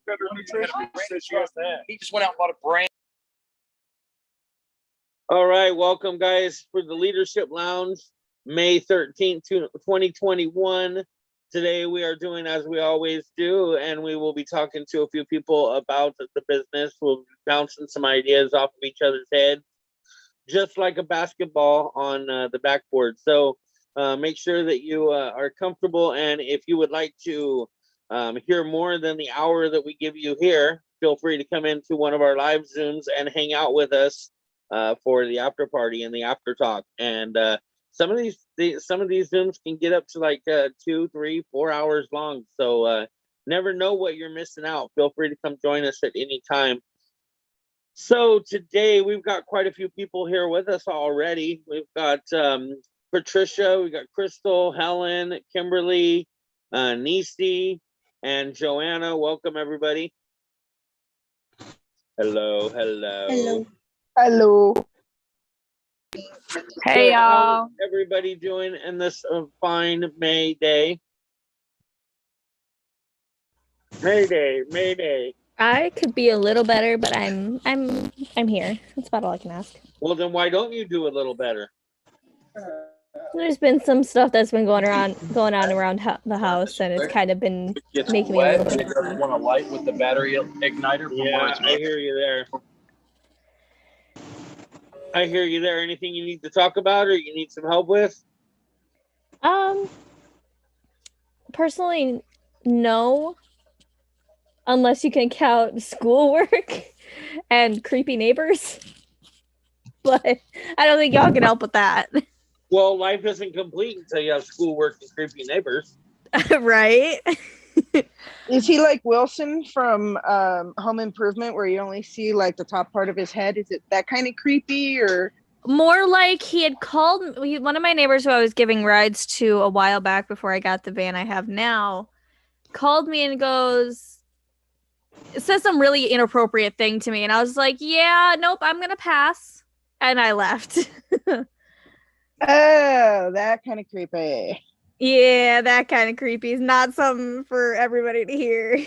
better nutrition. He just went out and bought a brand. All right, welcome guys for the Leadership Lounge, May 13th, 2021. Today we are doing as we always do, and we will be talking to a few people about the business. We'll be bouncing some ideas off of each other's heads, just like a basketball on the backboard. So make sure that you are comfortable, and if you would like to hear more than the hour that we give you here, feel free to come into one of our live Zooms and hang out with us for the after party and the after talk. And some of these Zooms can get up to like 2, 3, 4 hours long. So never know what you're missing out. Feel free to come join us at any time. So today we've got quite a few people here with us already. We've got Patricia, we got Crystal, Helen, Kimberly, Nisi, and Joanna. Welcome everybody. Hello. Hey, y'all. How's everybody doing in this fine May day? Mayday. I could be a little better, but I'm here. That's about all I can ask. Well, then why don't you do a little better? There's been some stuff that's been going on around the house, and it's kind of been making me a little bit. It doesn't want to light with the battery igniter. Yeah, I hear you there. Anything you need to talk about or you need some help with? Personally, no. Unless you can count schoolwork and creepy neighbors. But I don't think y'all can help with that. Well, life isn't complete until you have schoolwork and creepy neighbors. Right? Is he like Wilson from Home Improvement, where you only see like the top part of his head? Is it that kind of creepy, or more like he had called one of my neighbors who I was giving rides to a while back before I got the van I have now, called me and says some really inappropriate thing to me, and I was like, yeah, nope, I'm gonna pass, and I left. oh, that kind of creepy. Yeah, that kind of creepy is not something for everybody to hear.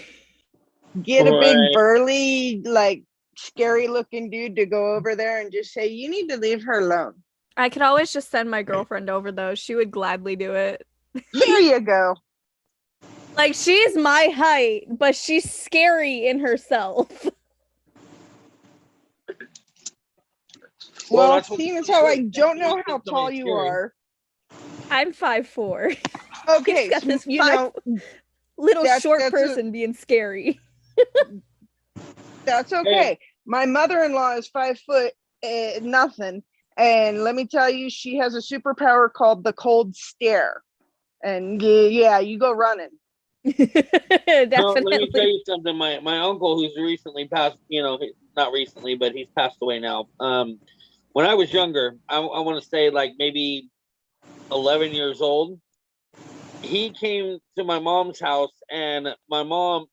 Get a big burly, like scary looking dude to go over there and just say, you need to leave her alone. I could always just send my girlfriend over though. She would gladly do it. There you go. Like, she's my height, but she's scary in herself. Well, seeing as how I don't know how tall you are. I'm 5'4". Okay, got this little short person being scary. That's okay. Hey. My mother-in-law is 5 foot nothing, and let me tell you, she has a superpower called the cold stare. And yeah, you go running. Definitely. No, let me tell you something. My uncle, who's recently passed, not recently, but he's passed away now. When I was younger, I want to say like maybe 11 years old, he came to my mom's house, and my mom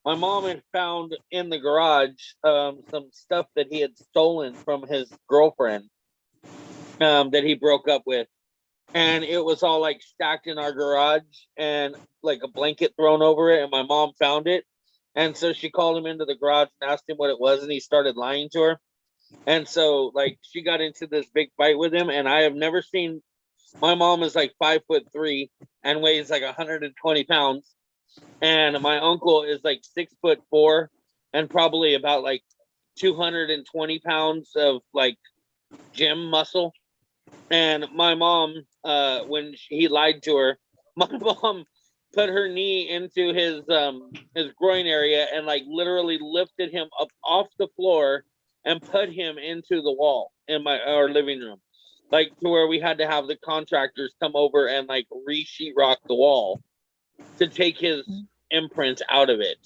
had found in the garage some stuff that he had stolen from his girlfriend that he broke up with. And it was all like stacked in our garage and like a blanket thrown over it. And my mom found it. And so she called him into the garage and asked him what it was. And he started lying to her. And so like she got into this big fight with him. And I have never seen, my mom is like 5'3" and weighs like 120 pounds. And my uncle is like 6'4" and probably about like 220 pounds of like gym muscle. And my mom, when he lied to her, my mom put her knee into his groin area and like literally lifted him up off the floor and put him into the wall in our living room, like to where we had to have the contractors come over and like re-sheetrock the wall to take his imprint out of it.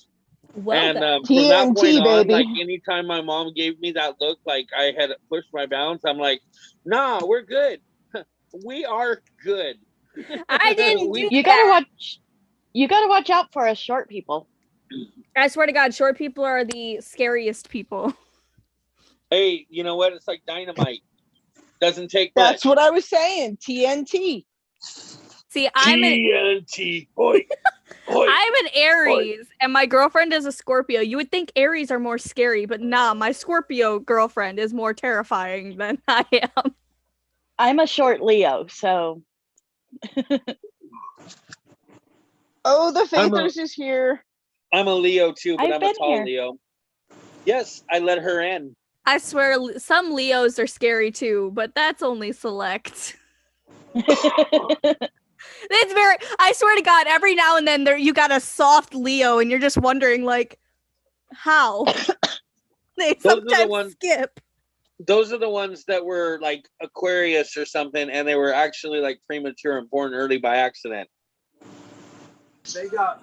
Well, and TNT, from that point on, baby. like anytime my mom gave me that look, like I had pushed my bounds, I'm like, nah, we're good. We are good. I didn't. You gotta watch out for us short people. I swear to God, short people are the scariest people. Hey, you know what? It's like dynamite. Doesn't take much. That's what I was saying. TNT. See, I'm TNT. Oi. I'm an Aries and my girlfriend is a Scorpio. You would think Aries are more scary, but nah, my Scorpio girlfriend is more terrifying than I am. I'm a short Leo, so Oh, the Faithers is here. I'm a Leo too, but I've I'm a been tall here. Leo. Yes, I let her in. I swear some Leos are scary too, but that's only select. It's very, I swear to God, every now and then you got a soft Leo and you're just wondering like how they Those are the sometimes ones- skip. Those are the ones that were like Aquarius or something, and they were actually like premature and born early by accident.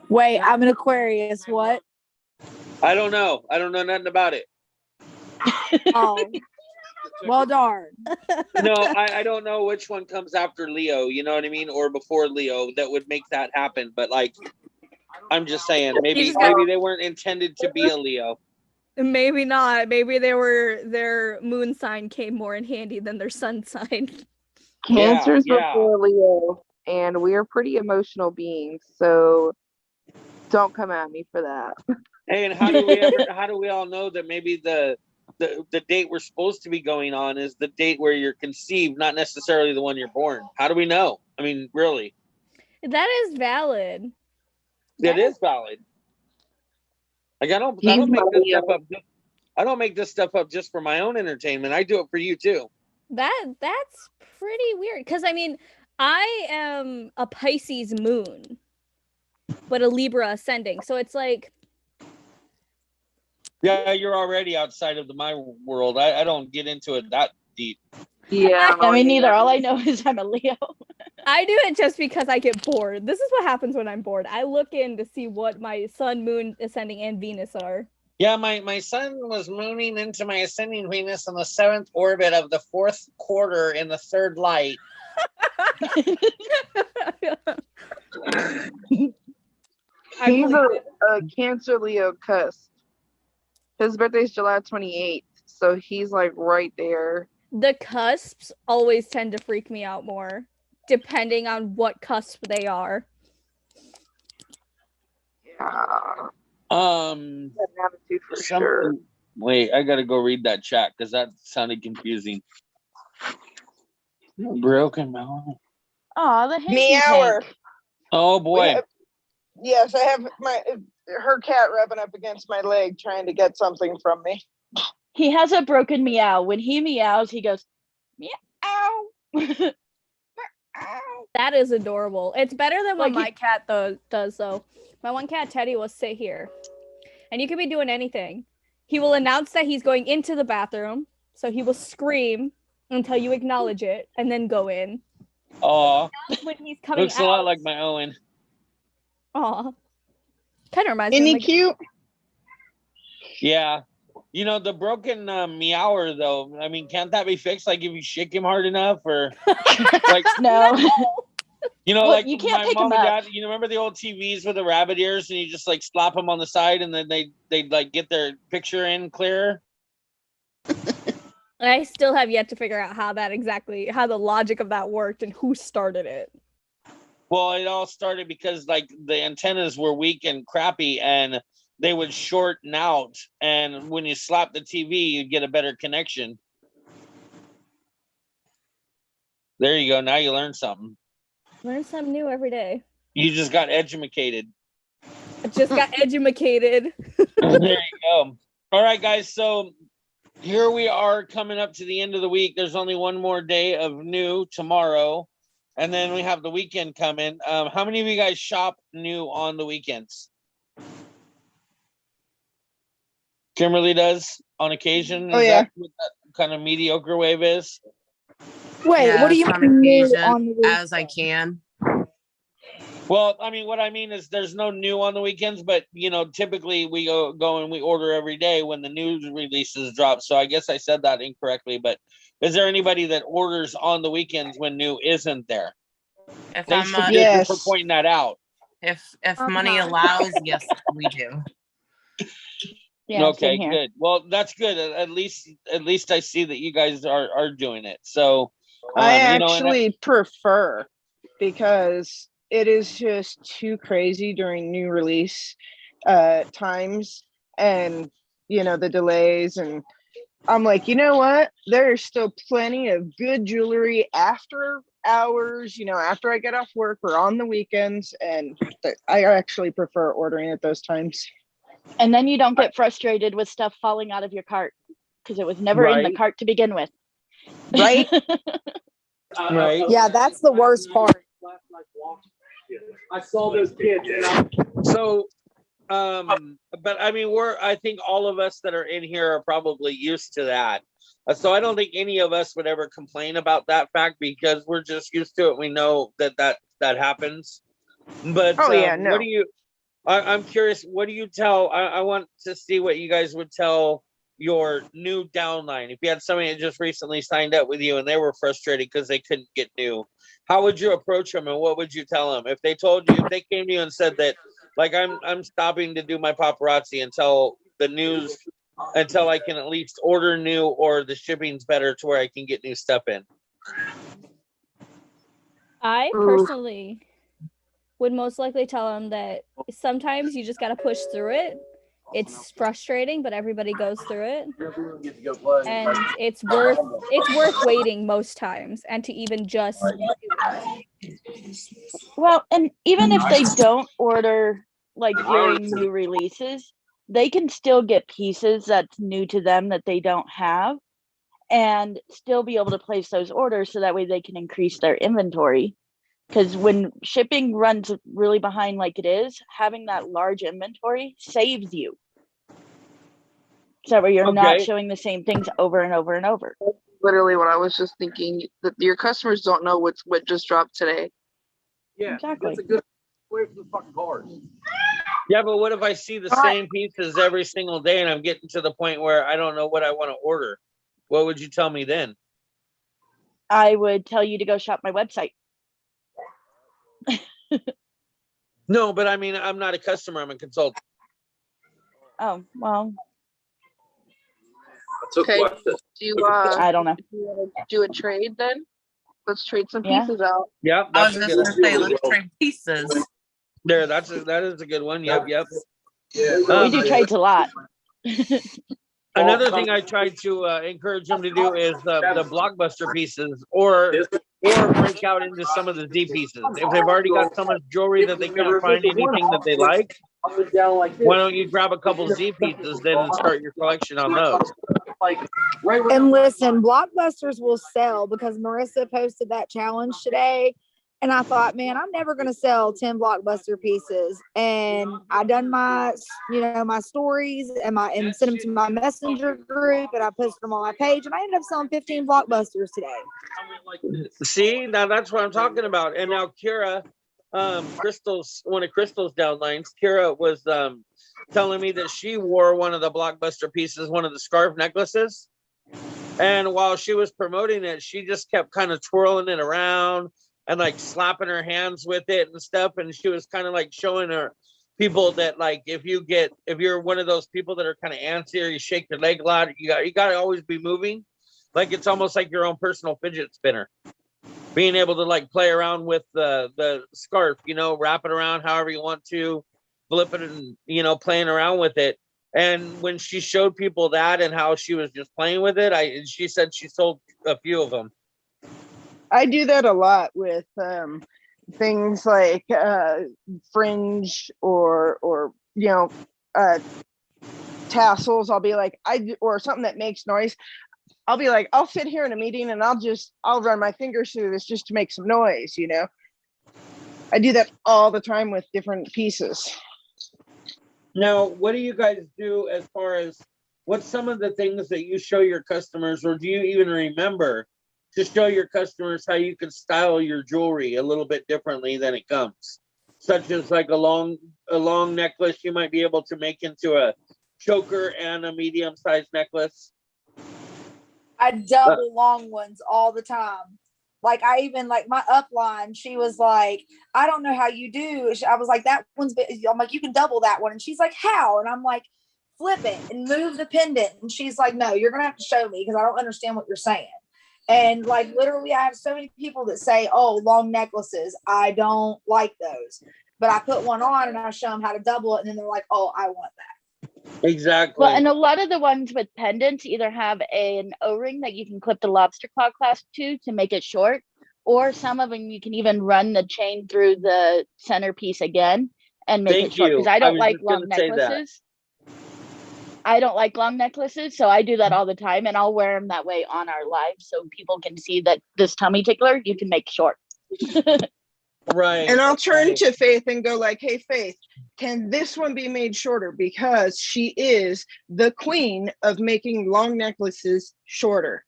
Wait, I'm an Aquarius. What? I don't know. I don't know nothing about it. Oh, well, darn. No, I don't know which one comes after Leo, you know what I mean? Or before Leo that would make that happen. But like, I'm just saying, maybe they weren't intended to be a Leo. Maybe not. Maybe their moon sign came more in handy than their sun sign. Cancer's yeah. before Leo, and we are pretty emotional beings, so don't come at me for that. Hey, and how do we all know that maybe the date we're supposed to be going on is the date where you're conceived, not necessarily the one you're born? How do we know? I mean, really? That is valid. It is valid. Like I don't make this stuff up. I don't make this stuff up just for my own entertainment. I do it for you too. That's pretty weird. Because I mean, I am a Pisces moon, but a Libra ascending. So it's like, yeah, you're already outside of my world. I don't get into it that deep. Yeah, I mean, neither. All I know is I'm a Leo. I do it just because I get bored. This is what happens when I'm bored. I look in to see what my sun, moon, ascending, and Venus are. Yeah, my sun was mooning into my ascending Venus in the 7th orbit of the 4th quarter in the 3rd light. he's a Cancer Leo cusp. His birthday's July 28th, so he's like right there. The cusps always tend to freak me out more, depending on what cusp they are. Yeah. Attitude for sure. Wait, I gotta go read that chat because that sounded confusing. Broken melon. Aw, the Meower. Oh boy. Yes, I have her cat rubbing up against my leg trying to get something from me. He has a broken meow. When he meows, he goes meow. That is adorable. It's better than what Like my cat does though. My one cat Teddy will sit here, and you could be doing anything. He will announce that he's going into the bathroom, so he will scream until you acknowledge it, and then go in. Aw. When he's coming Looks out, a lot like my Owen. aw, kind of reminds me. Isn't he Like, cute? Yeah. You know, the broken meower though, I mean, can't that be fixed? Like if you shake him hard enough or like No. you know, Well, like you can't my pick mom him and up. dad, you remember the old TVs with the rabbit ears and you just like slap them on the side and then they'd like get their picture in clearer? I still have yet to figure out how the logic of that worked and who started it. Well, it all started because like the antennas were weak and crappy and they would shorten out, and when you slap the TV, you get a better connection. There you go. Now you learn something. Learn something new every day. You just got educated. I just got educated. There you go. All right, guys. So here we are coming up to the end of the week. There's only one more day of new tomorrow, and then we have the weekend coming. How many of you guys shop new on the weekends? Kimberly does on occasion. Oh, Is yeah. that what that kind of mediocre wave is? Wait, what do you on mean new occasion, on the weekend? as I can. Well, I mean, what I mean is there's no new on the weekends, but, you know, typically we go and we order every day when the news releases drop. So I guess I said that incorrectly, but is there anybody that orders on the weekends when new isn't there? If Thanks I'm for, Yes. for pointing that out. if money not. allows, yes, we do. Yeah, Okay, same here. good. Well, that's good. At least I see that you guys are doing it. So I you know, and actually prefer, because it is just too crazy during new release times, and the delays, and I'm like, you know what? There's still plenty of good jewelry after hours, after I get off work or on the weekends, and I actually prefer ordering at those times. And then you don't get frustrated with stuff falling out of your cart because it was never in the Right. cart to begin with. Right? Right. Yeah, that's the worst part. I saw those kids. So, but I mean, I think all of us that are in here are probably used to that. So I don't think any of us would ever complain about that fact because we're just used to it. We know that happens. But Oh, yeah, no. what do you? I'm curious. What do you tell? I want to see what you guys would tell your new downline. If you had somebody that just recently signed up with you and they were frustrated because they couldn't get new, how would you approach them and what would you tell them if they came to you and said that, like, I'm stopping to do my paparazzi until I can at least order new or the shipping's better to where I can get new stuff in? I personally would most likely tell them that sometimes you just got to push through it. It's frustrating, but everybody goes through it, and it's worth waiting most times, and to even just do it. Well, and even if they don't order like during new releases, they can still get pieces that's new to them that they don't have and still be able to place those orders so that way they can increase their inventory. Because when shipping runs really behind like it is, having that large inventory saves you. So where you're not showing the same things over and over and over. Literally what I was just thinking, that your customers don't know what just dropped today. Yeah, exactly. That's a good way for the fucking cars. Yeah, but what if I see the same pieces every single day and I'm getting to the point where I don't know what I want to order? What would you tell me then? I would tell you to go shop my website. No, but I mean, I'm not a customer. I'm a consultant. Oh, well. Okay. Do you, I don't know. Do a trade then? Let's trade some Yeah. pieces out. Yeah, I was just gonna say, let's trade pieces. There, that is a good one. Yep. We do trades a lot. Another thing I try to encourage them to do is the blockbuster pieces, or break out into some of the Z pieces. If they've already got so much jewelry that they can't find anything that they like, why don't you grab a couple Z pieces then and start your collection on those? And listen, blockbusters will sell because Marissa posted that challenge today. And I thought, man, I'm never going to sell 10 blockbuster pieces. And I done my, my stories and sent them to my messenger group, and I posted them on my page, and I ended up selling 15 blockbusters today. See, now that's what I'm talking about. And now Kira, one of Crystal's downlines, Kira was telling me that she wore one of the blockbuster pieces, one of the scarf necklaces. And while she was promoting it, she just kept kind of twirling it around and like slapping her hands with it and stuff. And she was kind of like showing her people that, like, if you're one of those people that are kind of antsy or you shake your leg a lot, you got to always be moving. Like, it's almost like your own personal fidget spinner. Being able to like play around with the scarf, wrap it around however you want to, flip it and, playing around with it. And when she showed people that and how she was just playing with it, she said she sold a few of them. I do that a lot with things like fringe or tassels. I'll be like, or something that makes noise. I'll be like, I'll sit here in a meeting and I'll run my fingers through this just to make some noise, I do that all the time with different pieces. Now, what do you guys do as far as what's some of the things that you show your customers, or do you even remember to show your customers how you can style your jewelry a little bit differently than it comes? Such as like a long necklace you might be able to make into a choker and a medium-sized necklace. I double long ones all the time. Like, I even, like, my upline, she was like, I don't know how you do. I was like, that one's big. I'm like, you can double that one. And she's like, how? And I'm like, flip it and move the pendant. And she's like, no, you're going to have to show me because I don't understand what you're saying. And like literally, I have so many people that say, "Oh, long necklaces, I don't like those." But I put one on and I show them how to double it, and then they're like, "Oh, I want that." Exactly. Well, and a lot of the ones with pendants either have an O-ring that you can clip the lobster claw clasp to make it short, or some of them you can even run the chain through the centerpiece again and make Thank it short. Because you. I I don't was like just gonna long say that. necklaces. I don't like long necklaces, so I do that all the time, and I'll wear them that way on our live so people can see that this tummy tickler you can make short. Right. And I'll turn right. to Faith and go like, "Hey, Faith, can this one be made shorter? Because she is the queen of making long necklaces shorter."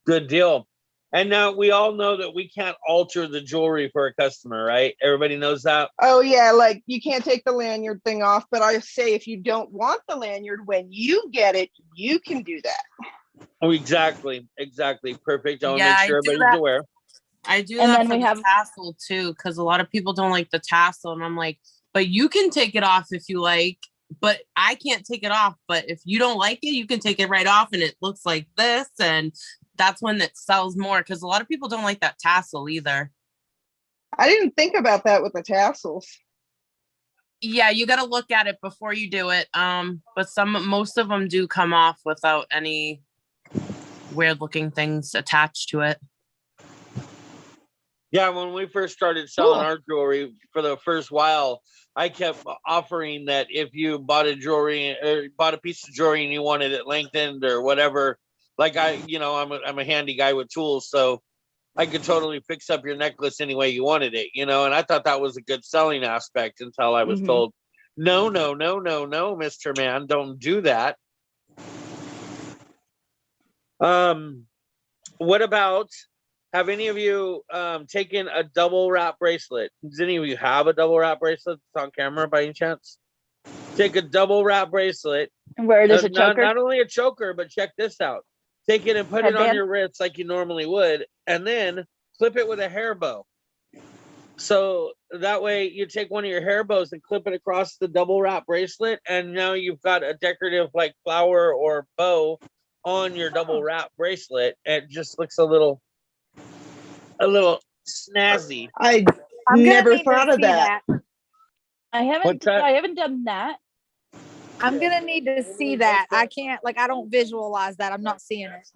Good deal. And now we all know that we can't alter the jewelry for a customer, right? Everybody knows that. Oh yeah, like you can't take the lanyard thing off, but I say if you don't want the lanyard when you get it, you can do that. Oh, exactly. Perfect. I want to Yeah, make I sure do everybody's that. aware. I do And that then for we the have- tassel too, because a lot of people don't like the tassel, and I'm like, but you can take it off if you like, but I can't take it off. But if you don't like it, you can take it right off, and it looks like this, and that's when it sells more, because a lot of people don't like that tassel either. I didn't think about that with the tassels. Yeah, you got to look at it before you do it. But most of them do come off without any weird looking things attached to it. Yeah, when we first started selling Cool. our jewelry for the first while, I kept offering that if you bought a piece of jewelry and you wanted it lengthened or whatever, like I'm a handy guy with tools, so I could totally fix up your necklace any way you wanted it, and I thought that was a good selling aspect until I was told, no, Mr. Man, don't do that. What about, have any of you taken a double wrap bracelet? Does any of you have a double wrap bracelet that's on camera by any chance? Take a double wrap bracelet. And wear it as a choker. Not only a choker, but check this out. Take it and put it on Headband? your wrist like you normally would, and then clip it with a hair bow. So that way you take one of your hair bows and clip it across the double wrap bracelet, and now you've got a decorative like flower or bow on your double wrap bracelet. It just looks a little snazzy. I I'm gonna never need thought to of see that. I What's that? haven't done that. I'm gonna need to see that. I can't, like, I don't visualize that. I'm not seeing it.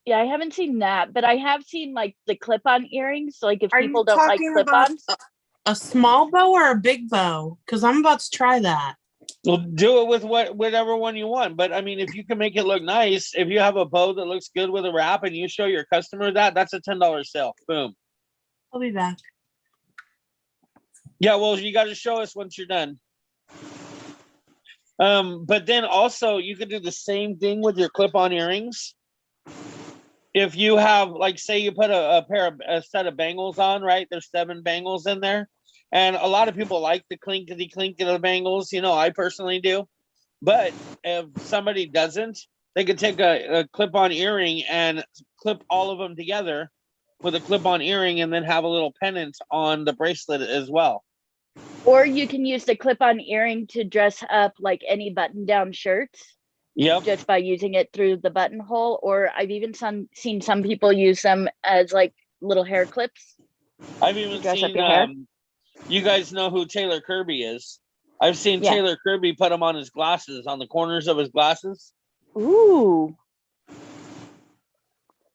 Yeah, I haven't seen that, but I have seen like the clip-on earrings. Like if Are people you don't like talking about clip-ons, a small bow or a big bow? Because I'm about to try that. Well, do it with whatever one you want. But I mean, if you can make it look nice, if you have a bow that looks good with a wrap and you show your customer that's a $10 sale. Boom. I'll be back. Yeah, well, you got to show us once you're done. But then also you could do the same thing with your clip-on earrings. If you have, like, say you put a set of bangles on, right? There's 7 bangles in there. And a lot of people like the clinkety clink of the bangles. I personally do. But if somebody doesn't, they could take a clip-on earring and clip all of them together with a clip-on earring and then have a little pennant on the bracelet as well. or you can use the clip-on earring to dress up like any button-down shirts. Yep. Just by using it through the buttonhole, or I've even seen some people use them as like little hair clips. I've even dress up seen, your hair. you guys know who Taylor Kirby is. I've seen Yeah. Taylor Kirby put them on his glasses, on the corners of his glasses. Ooh.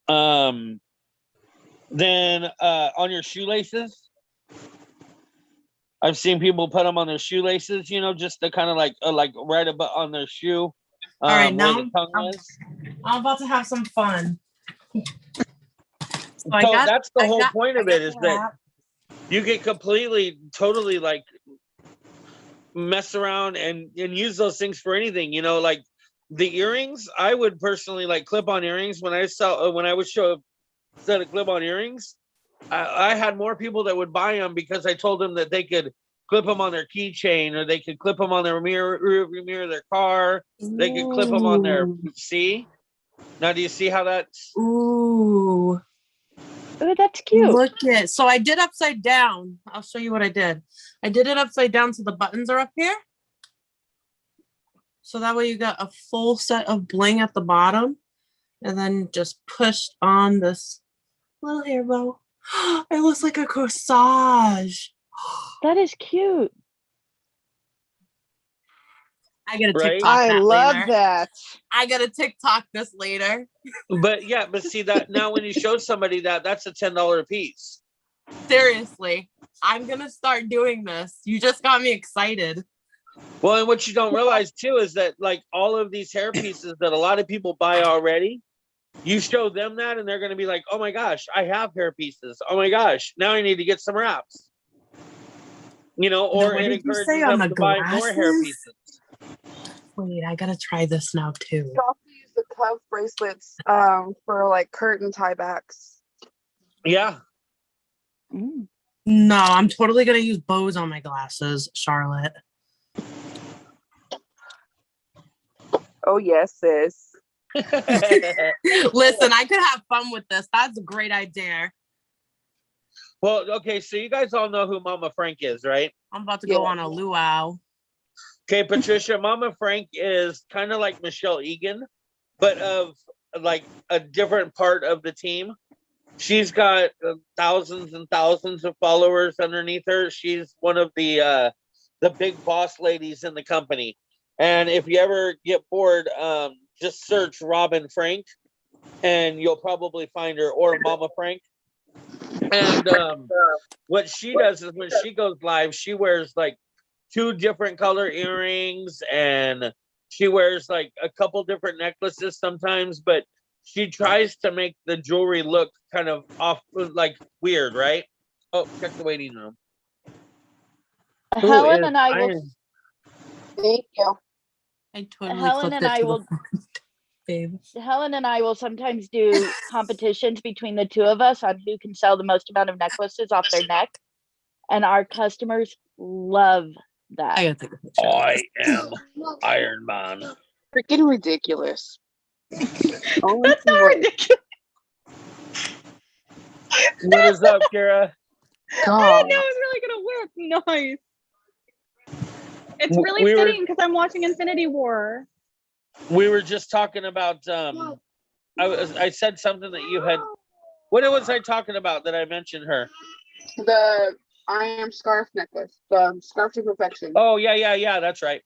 Then on your shoelaces. I've seen people put them on their shoelaces, just to kind of like right above on their shoe. All right, where now the tongue is. I'm about to have some fun. So That's the whole point of it, is that wrap. you can totally like mess around and use those things for anything. Like the earrings, I would personally like clip-on earrings. When I would show a set of clip-on earrings, I had more people that would buy them because I told them that they could clip them on their keychain, or they could clip them on their rear mirror of their car. They could clip them on their, see? Now, do you see how that's? Ooh. Oh, that's cute. Look at, so I did upside down. I'll show you what I did. I did it upside down so the buttons are up here. So that way you got a full set of bling at the bottom. and then just pushed on this little hair bow. It looks like a corsage. That is cute. I gotta Right? TikTok I that love later. that. I gotta TikTok this later. But see that now when you show somebody that's a $10 a piece. Seriously, I'm gonna start doing this. You just got me excited. Well, and what you don't realize too is that like all of these hair pieces that a lot of people buy already, you show them that and they're going to be like, oh my gosh, I have hair pieces. Oh my gosh, now I need to get some wraps. You know, or What it did you encourages say on them the to buy more hair glasses? pieces. Wait, I gotta try this now too. You also use the cuff bracelets for like curtain tiebacks. Yeah. Mm. No, I'm totally gonna use bows on my glasses, Charlotte. Oh yes, sis. Listen, I could have fun with this. That's a great idea. Well, okay, so you guys all know who Mama Frank is, right? I'm about to go Yeah. on a luau. Okay, Patricia, Mama Frank is kind of like Michelle Egan, but of like a different part of the team. She's got thousands and thousands of followers underneath her. She's one of the big boss ladies in the company. And if you ever get bored, just search Robin Frank, and you'll probably find her, or Mama Frank. And what she does is when she goes live, she wears like 2 different color earrings, and she wears like a couple different necklaces sometimes, but she tries to make the jewelry look kind of off, like weird, right? Oh, check the waiting room. Who Helen is and I will. Iron? Thank you. I totally Helen clipped and it I to will. the front, babe. Helen and I will sometimes do competitions between the two of us on who can sell the most amount of necklaces off their neck, and our customers love that. I gotta take a picture. I am Iron Man. Freaking ridiculous. Only That's not people- ridiculous. What is up, Kara? I God. didn't know it was really gonna work. Nice. It's really We were- fitting because I'm watching Infinity War. We were just talking about I said something that you had. What was I talking about that I mentioned her? The I am scarf necklace. The scarf to perfection. Oh yeah, that's right.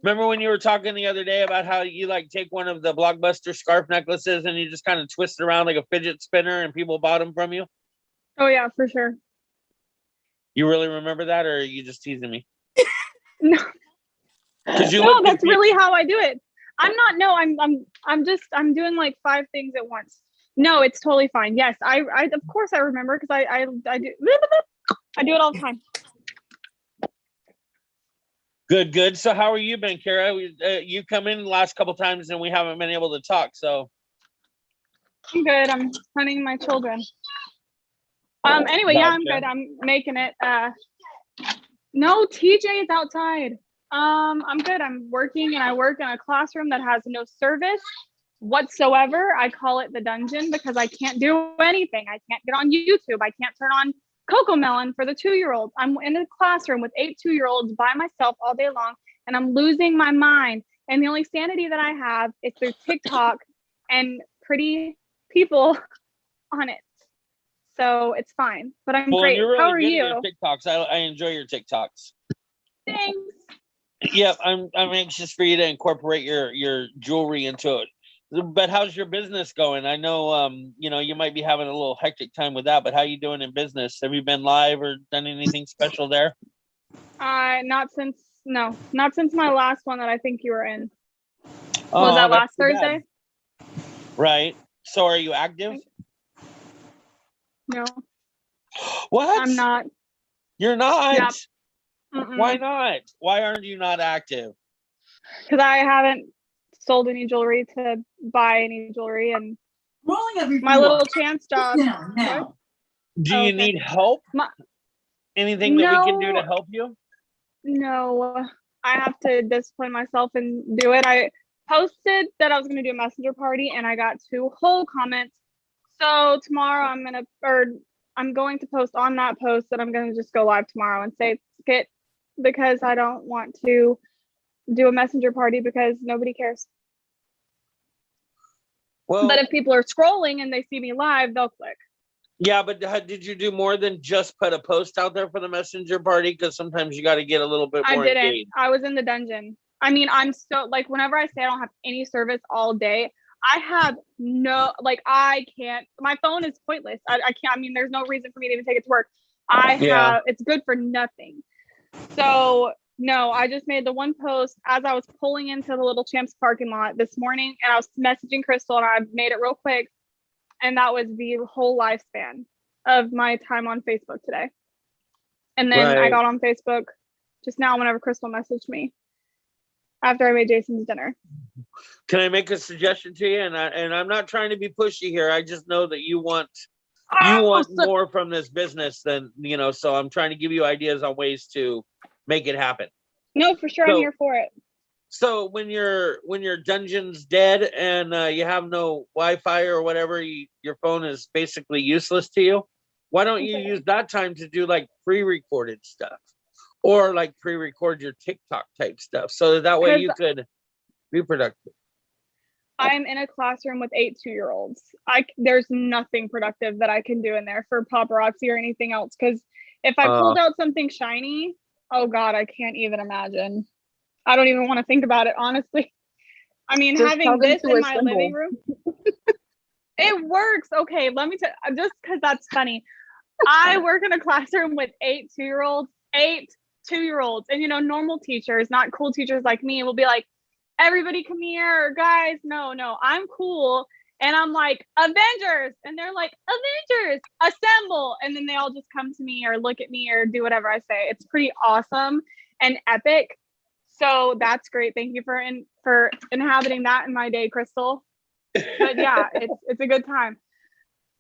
Remember when you were talking the other day about how you like take one of the Blockbuster scarf necklaces and you just kind of twist it around like a fidget spinner and people bought them from you? Oh yeah, for sure. You really remember that, or are you just teasing me? No, 'Cause you no, look that's confused. really how I do it. I'm doing like 5 things at once. No, it's totally fine. Yes, I of course I remember because I do I do it all the time. Good. So how are you been, Kara? You come in the last couple times and we haven't been able to talk. So I'm good. I'm hunting my children. Anyway, yeah, I'm Gotcha. good. I'm making it. No, TJ is outside. I'm good. I'm working and I work in a classroom that has no service whatsoever. I call it the dungeon because I can't do anything. I can't get on YouTube. I can't turn on Coco Melon for the 2-year-olds. I'm in a classroom with 8 2-year-olds by myself all day long, and I'm losing my mind. And the only sanity that I have is through TikTok and pretty people on it. So it's fine, but I'm well, great. you're really How are good at you? your TikToks. I enjoy your TikToks. Thanks. Yeah, I'm anxious for you to incorporate your jewelry into it. But how's your business going? I know you might be having a little hectic time with that, but how you doing in business? Have you been live or done anything special there? Not since my last one that I think you were in. Oh, Was that that's last too bad. Thursday? Right. So are you active? No, What? I'm not. You're not? Yep. Why not? Why aren't you not active? Because I haven't sold any jewelry to buy any jewelry, and my little chance job. What? Do Oh, you okay. need help? Anything that we can do to help you? No, I have to discipline myself and do it. I posted that I was going to do a messenger party, and I got 2 whole comments. So tomorrow I'm going to post on that post that I'm going to just go live tomorrow and say skit, because I don't want to do a messenger party because nobody cares. Well, But if people are scrolling and they see me live, they'll click. yeah, but did you do more than just put a post out there for the messenger party? Because sometimes you got to get a little bit I more didn't. engaged. I was in the dungeon. I mean, I'm so like whenever I say I don't have any service all day, I have no like I can't. My phone is pointless. I can't. I mean, there's no reason for me to even take it to work. It's good for nothing. So no, I just made the one post as I was pulling into the Little Champs parking lot this morning, and I was messaging Crystal, and I made it real quick, and that was the whole lifespan of my time on Facebook today. And then I got on Facebook just now whenever Crystal messaged me after I made Jason's dinner. Can I make a suggestion to you? And I'm not trying to be pushy here. I just know that you want more from this business than, you know, so I'm trying to give you ideas on ways to make it happen. No, for sure. I'm here for it. So when your dungeon's dead and you have no Wi-Fi or whatever, your phone is basically useless to you. Why don't you use that time to do like pre-recorded stuff or like pre-record your TikTok type stuff so that way you could be productive? I'm in a classroom with 8 2-year-olds. There's nothing productive that I can do in there for paparazzi or anything else. Because if I pulled out something shiny, oh God, I can't even imagine. I don't even want to think about it, honestly. I mean, Just having this in my living room, it works. Okay, let me tell you, just because that's funny. I work in a classroom with 8 2-year-olds, 8 2-year-olds. And, you know, normal teachers, not cool teachers like me, will be like, everybody come here, guys. No, I'm cool. And I'm like, Avengers. And they're like, Avengers, assemble. And then they all just come to me or look at me or do whatever I say. It's pretty awesome and epic. So that's great. Thank you for inhabiting that in my day, Crystal. But yeah, it's a good time.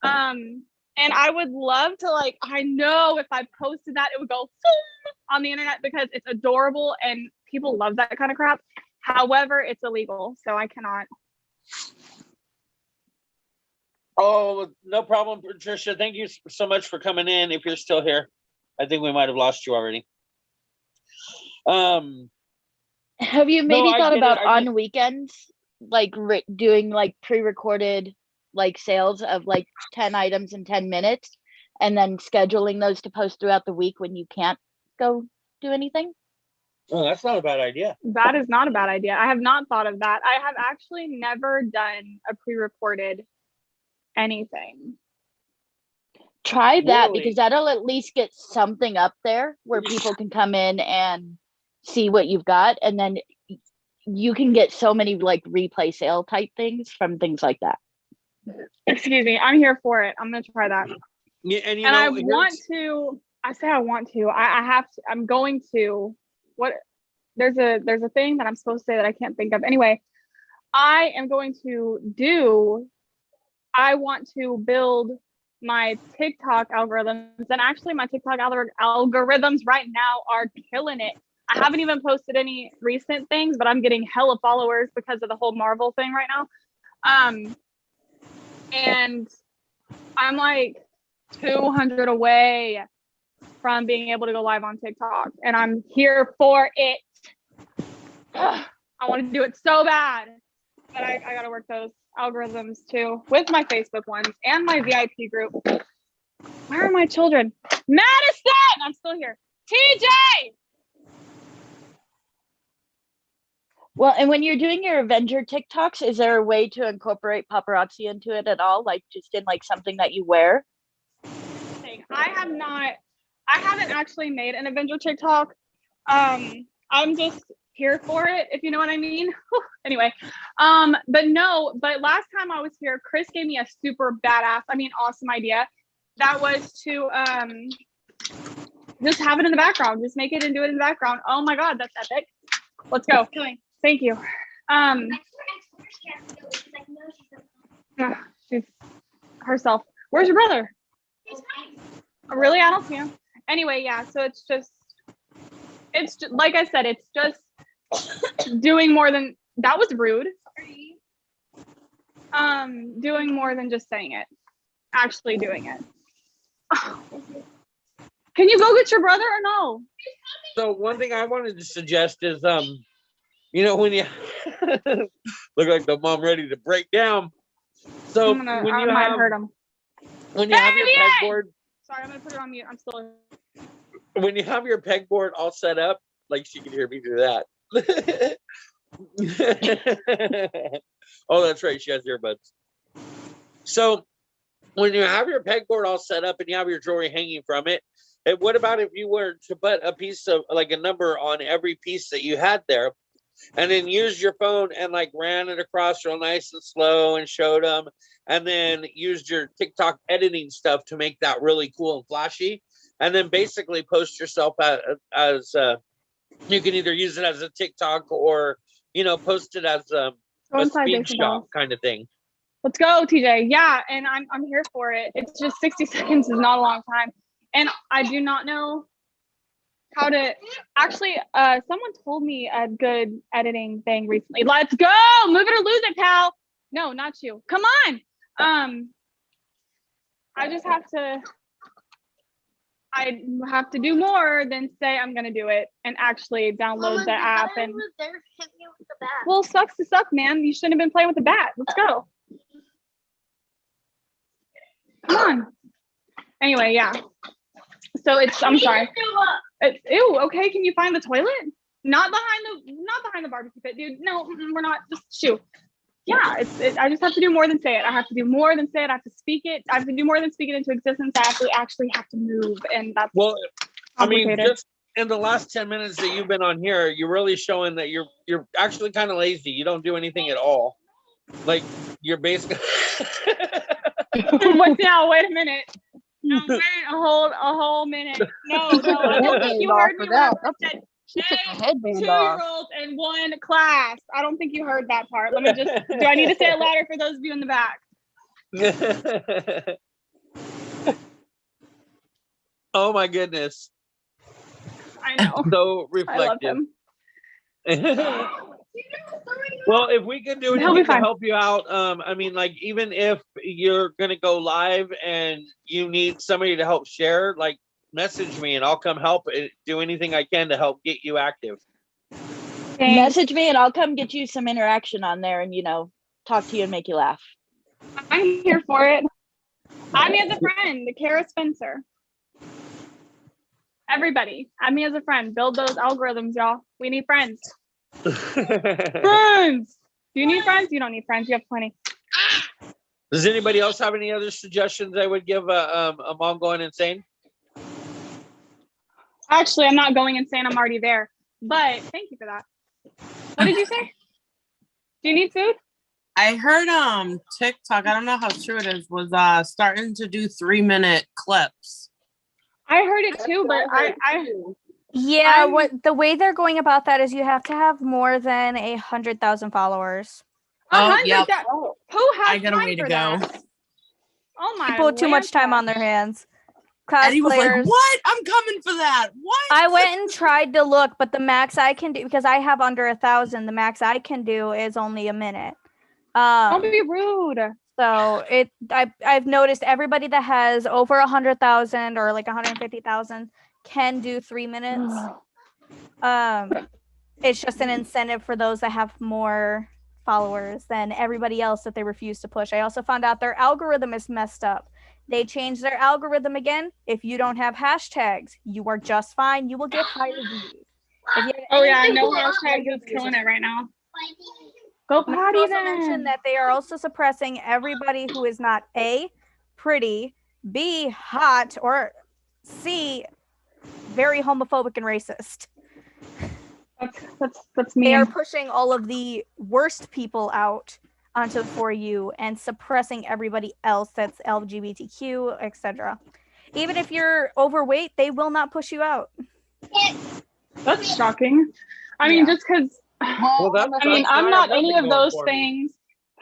And I would love to, like, I know if I posted that, it would go on the internet because it's adorable and people love that kind of crap. However, it's illegal, so I cannot. Oh, no problem, Patricia. Thank you so much for coming in. If you're still here, I think we might have lost you already. Have you maybe thought about on weekends, like doing like pre-recorded like sales of like 10 items in 10 minutes and then scheduling those to post throughout the week when you can't go do anything? Oh, that's not a bad idea. That is not a bad idea. I have not thought of that. I have actually never done a pre-recorded anything. Try that because that'll at least get something up there where people can come in and see what you've got. And then you can get so many like replay sale type things from things like that. Excuse me. I'm here for it. I'm going to try that. Yeah, and I want to, I say I want to, I have to, I'm going to, there's a thing that I'm supposed to say that I can't think of. Anyway, I want to build my TikTok algorithms, and actually my TikTok algorithms right now are killing it. I haven't even posted any recent things, but I'm getting hella followers because of the whole Marvel thing right now. And I'm like 200 away from being able to go live on TikTok, and I'm here for it. Ugh, I want to do it so bad, but I got to work those algorithms too with my Facebook ones and my VIP group. Where are my children? Madison, I'm still here. TJ. Well, and when you're doing your Avenger TikToks, is there a way to incorporate paparazzi into it at all? Like just in like something that you wear? I haven't actually made an Avenger TikTok. I'm just here for it, if you know what I mean. Anyway, but last time I was here, Chris gave me a super badass, awesome idea. That was to just have it in the background, just make it and do it in the background. Oh my God, that's epic. Let's go. Thank you. She's herself. Where's your brother? Really? I don't see him. Anyway, yeah, so it's just like I said, it's just doing more than, that was rude. Doing more than just saying it, actually doing it. Can you go get your brother or no? So one thing I wanted to suggest is, when you look like the mom ready to break down, So I when you might have hurt him. when you have your Baby! pegboard, Sorry, I'm gonna put it on mute. I'm still. when you have your pegboard all set up, like she can hear me through that. Oh, that's right. She has earbuds. So when you have your pegboard all set up and you have your jewelry hanging from it, and what about if you were to put a piece of like a number on every piece that you had there, and then use your phone and like ran it across real nice and slow and showed them, and then used your TikTok editing stuff to make that really cool and flashy, and then basically post yourself as you can either use it as a TikTok or post it as Go a inside, speed Jason shot Dolls. kind of thing. Let's go, TJ. Yeah, and I'm here for it. It's just 60 seconds is not a long time, and I do not know how to actually. Someone told me a good editing thing recently. Let's go, move it or lose it, pal. No, not you. Come on. I just have to. I have to do more than say I'm gonna do it and actually download the app and. Well, sucks to suck, man. You shouldn't have been playing with the bat. Let's go. Come on. Anyway, yeah. So I'm sorry. Ew. Okay, can you find the toilet? Not behind the barbecue pit, dude. No, we're not. Just shoo. Yeah, I just have to do more than say it. I have to do more than say it. I have to speak it. I have to do more than speak it into existence. I actually have to move, and that's complicated. Just in the last 10 minutes that you've been on here, you're really showing that you're actually kind of lazy. You don't do anything at all. Like you're basically. Wait a minute. No, wait a whole minute. No, I don't think you heard me when I said She took her headband 2-year-olds in one class. I don't think you heard that part. Let me just. Do I need to say it louder for those of you in the back? Oh my goodness. I know. So reflective. I love him. Well, if we can do He'll be anything to fine. help you out, I mean, like even if you're gonna go live and you need somebody to help share, like message me and I'll come help. Do anything I can to help get you active. Thanks. Message me and I'll come get you some interaction on there and talk to you and make you laugh. I'm here for it. Add me as a friend, Kara Spencer. Everybody, add me as a friend. Build those algorithms, y'all. We need friends. Friends. Do you need friends? You don't need friends. You have plenty. Does anybody else have any other suggestions I would give a mom going insane? Actually, I'm not going insane. I'm already there. But thank you for that. What did you say? Do you need food? I heard TikTok, I don't know how true it is, was starting to do 3-minute clips. I heard it too, but Yeah, the way they're going about that is you have to have more than 100,000 followers. Yep. Who has I got a time way to for go. that? Oh my! People with too much time on their hands. And he was like, Cosplayers. what? I'm coming for that. What? I went and tried to look, but the max I can do, because I have under 1,000, the max I can do is only a minute. Don't be rude. So I've noticed everybody that has over 100,000 or like 150,000 can do 3 minutes. It's just an incentive for those that have more followers than everybody else that they refuse to push. I also found out their algorithm is messed up. They changed their algorithm again. If you don't have hashtags, you are just fine. You will get higher views. Oh yeah, no hashtags is killing it right now. Go potty also then. mentioned that they are also suppressing everybody who is not A, pretty, B, hot, or C, very homophobic and racist. That's mean. They are pushing all of the worst people out onto the For You and suppressing everybody else that's LGBTQ, etc. Even if you're overweight, they will not push you out. That's shocking. I mean, just because. Well, I'm not any of those things.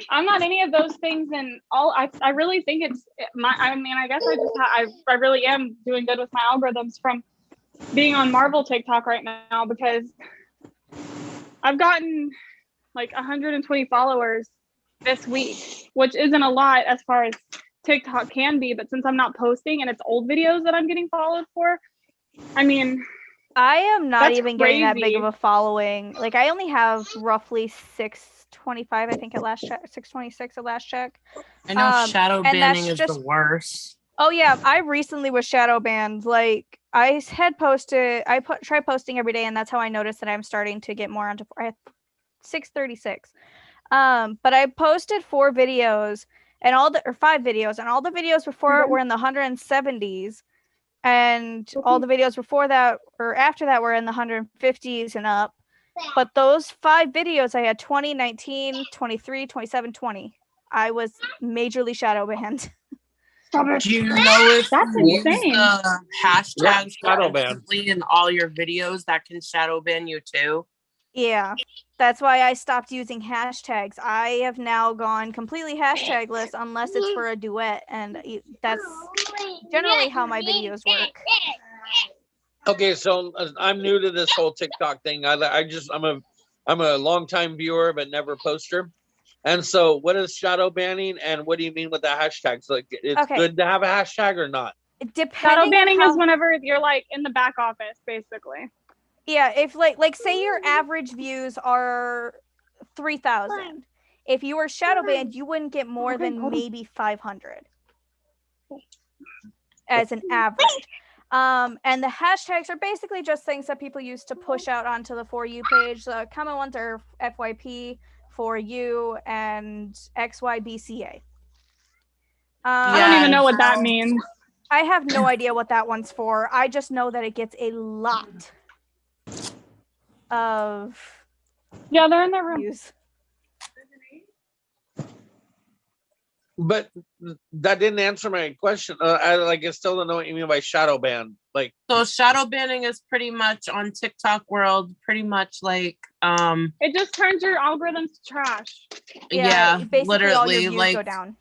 I'm not any of those things, and all. I really think it's my. I mean, I guess I really am doing good with my algorithms from being on Marvel TikTok right now, because I've gotten like 120 followers this week, which isn't a lot as far as TikTok can be, but since I'm not posting and it's old videos that I'm getting followed for, I mean, I am not even getting that big crazy. of a following. Like, I only have roughly 6 625, I think at last check, 626 at last check. I know shadow and banning that's is just- the worst. Oh yeah, I recently was shadow banned. Like I had posted, tried posting every day, and that's how I noticed that I'm starting to get more onto 636. But I posted 4 videos and or 5 videos, and all the videos before it were in the 170s, and all the videos before that or after that were in the 150s and up. But those 5 videos, I had 20, 19, 23, 27, 20. I was majorly shadow banned. Do you know if That's you use insane. the hashtag shadow ban. constantly in all your videos that can shadow ban you too? Yeah, that's why I stopped using hashtags. I have now gone completely hashtagless unless it's for a duet, and that's generally how my videos work. Okay, so I'm new to this whole TikTok thing. I'm a longtime viewer but never poster. And so, what is shadow banning, and what do you mean with the hashtags? Like, it's Okay. good to have a hashtag or not? Depending Shadow banning on is whenever you're like in the back office, basically. Yeah, if like say your average views are 3,000. If you were shadow banned, you wouldn't get more than maybe 500 as an average. And the hashtags are basically just things that people use to push out onto the For You page. The common ones are FYP, For You, and XYBCA. I don't even know what that means. I have no idea what that one's for. I just know that it gets a lot of Yeah, they're in their room. views. But that didn't answer my question. I still don't know what you mean by shadow ban. Like, So shadow banning is pretty much on TikTok world, pretty much like It just turns your algorithms to trash. yeah, basically all your literally views like go down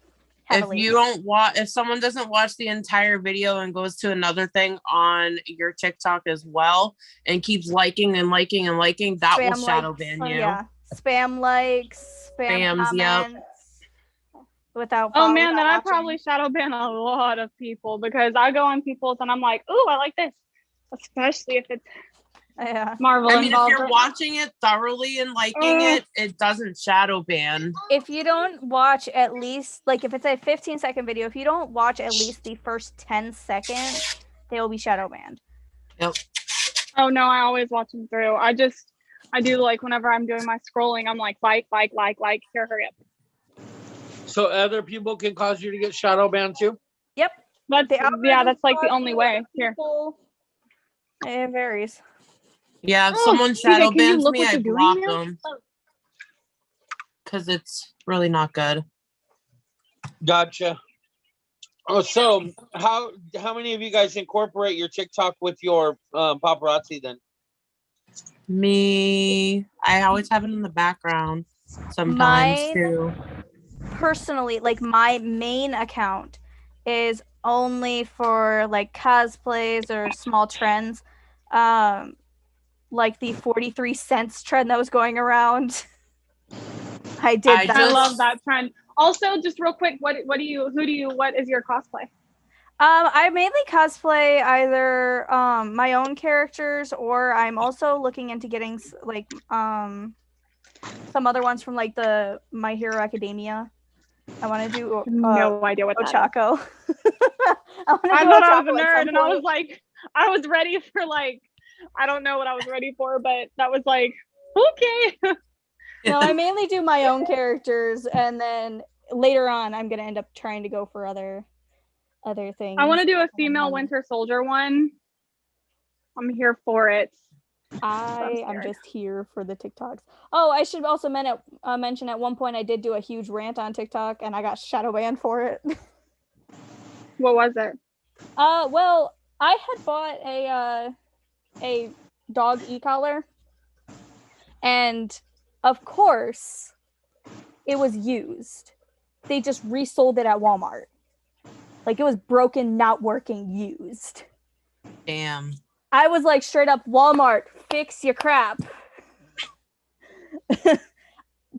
if heavily. you don't watch, if someone doesn't watch the entire video and goes to another thing on your TikTok as well and keeps liking and liking and liking, that will Spam shadow likes, ban you. Yeah, spam likes, spam Spams, yep. comments. Without Oh man, without then I watching. probably shadow ban a lot of people because I go on people's and I'm like, ooh, I like this. Especially if it's Yeah. Marvel I mean, if involved. you're watching it thoroughly and liking it, it doesn't shadow ban. If you don't watch at least, like if it's a 15-second video, if you don't watch at least the first 10 seconds, they will be shadow banned. Yep. Oh no, I always watch them through. I do like whenever I'm doing my scrolling, I'm like, here, hurry up. so other people can cause you to get shadow banned too? Yep. That's algorithm that's like the cause only you way. other Here. people- It varies. Yeah, if Oh, someone TJ, shadow can you bans look me, what I you're doing block now? them. Because it's really not good. Gotcha. Oh, so how many of you guys incorporate your TikTok with your paparazzi then? Me, I always have it in the background sometimes Mine- too. Personally, like my main account is only for like cosplays or small trends. Like the 43 cents trend that was going around. I did I that. I love that trend. Also, just real quick, what is your cosplay? I mainly cosplay either my own characters, or I'm also looking into getting like some other ones from like the My Hero Academia. I want to do No idea what that is. Ochako. I thought I was a nerd, and I was like, I was ready for like, I don't know what I was ready for, but that was like, okay. No, I mainly do my own characters, and then later on, I'm gonna end up trying to go for other things. I want to do a female Winter Soldier one. I'm here for it. I am scared. just here for the TikToks. Oh, I should also mention at one point I did do a huge rant on TikTok, and I got shadow banned for it. What was it? Well, I had bought a dog e-collar, and of course, it was used. They just resold it at Walmart. Like it was broken, not working, used. Damn. I was like, straight up, Walmart, fix your crap.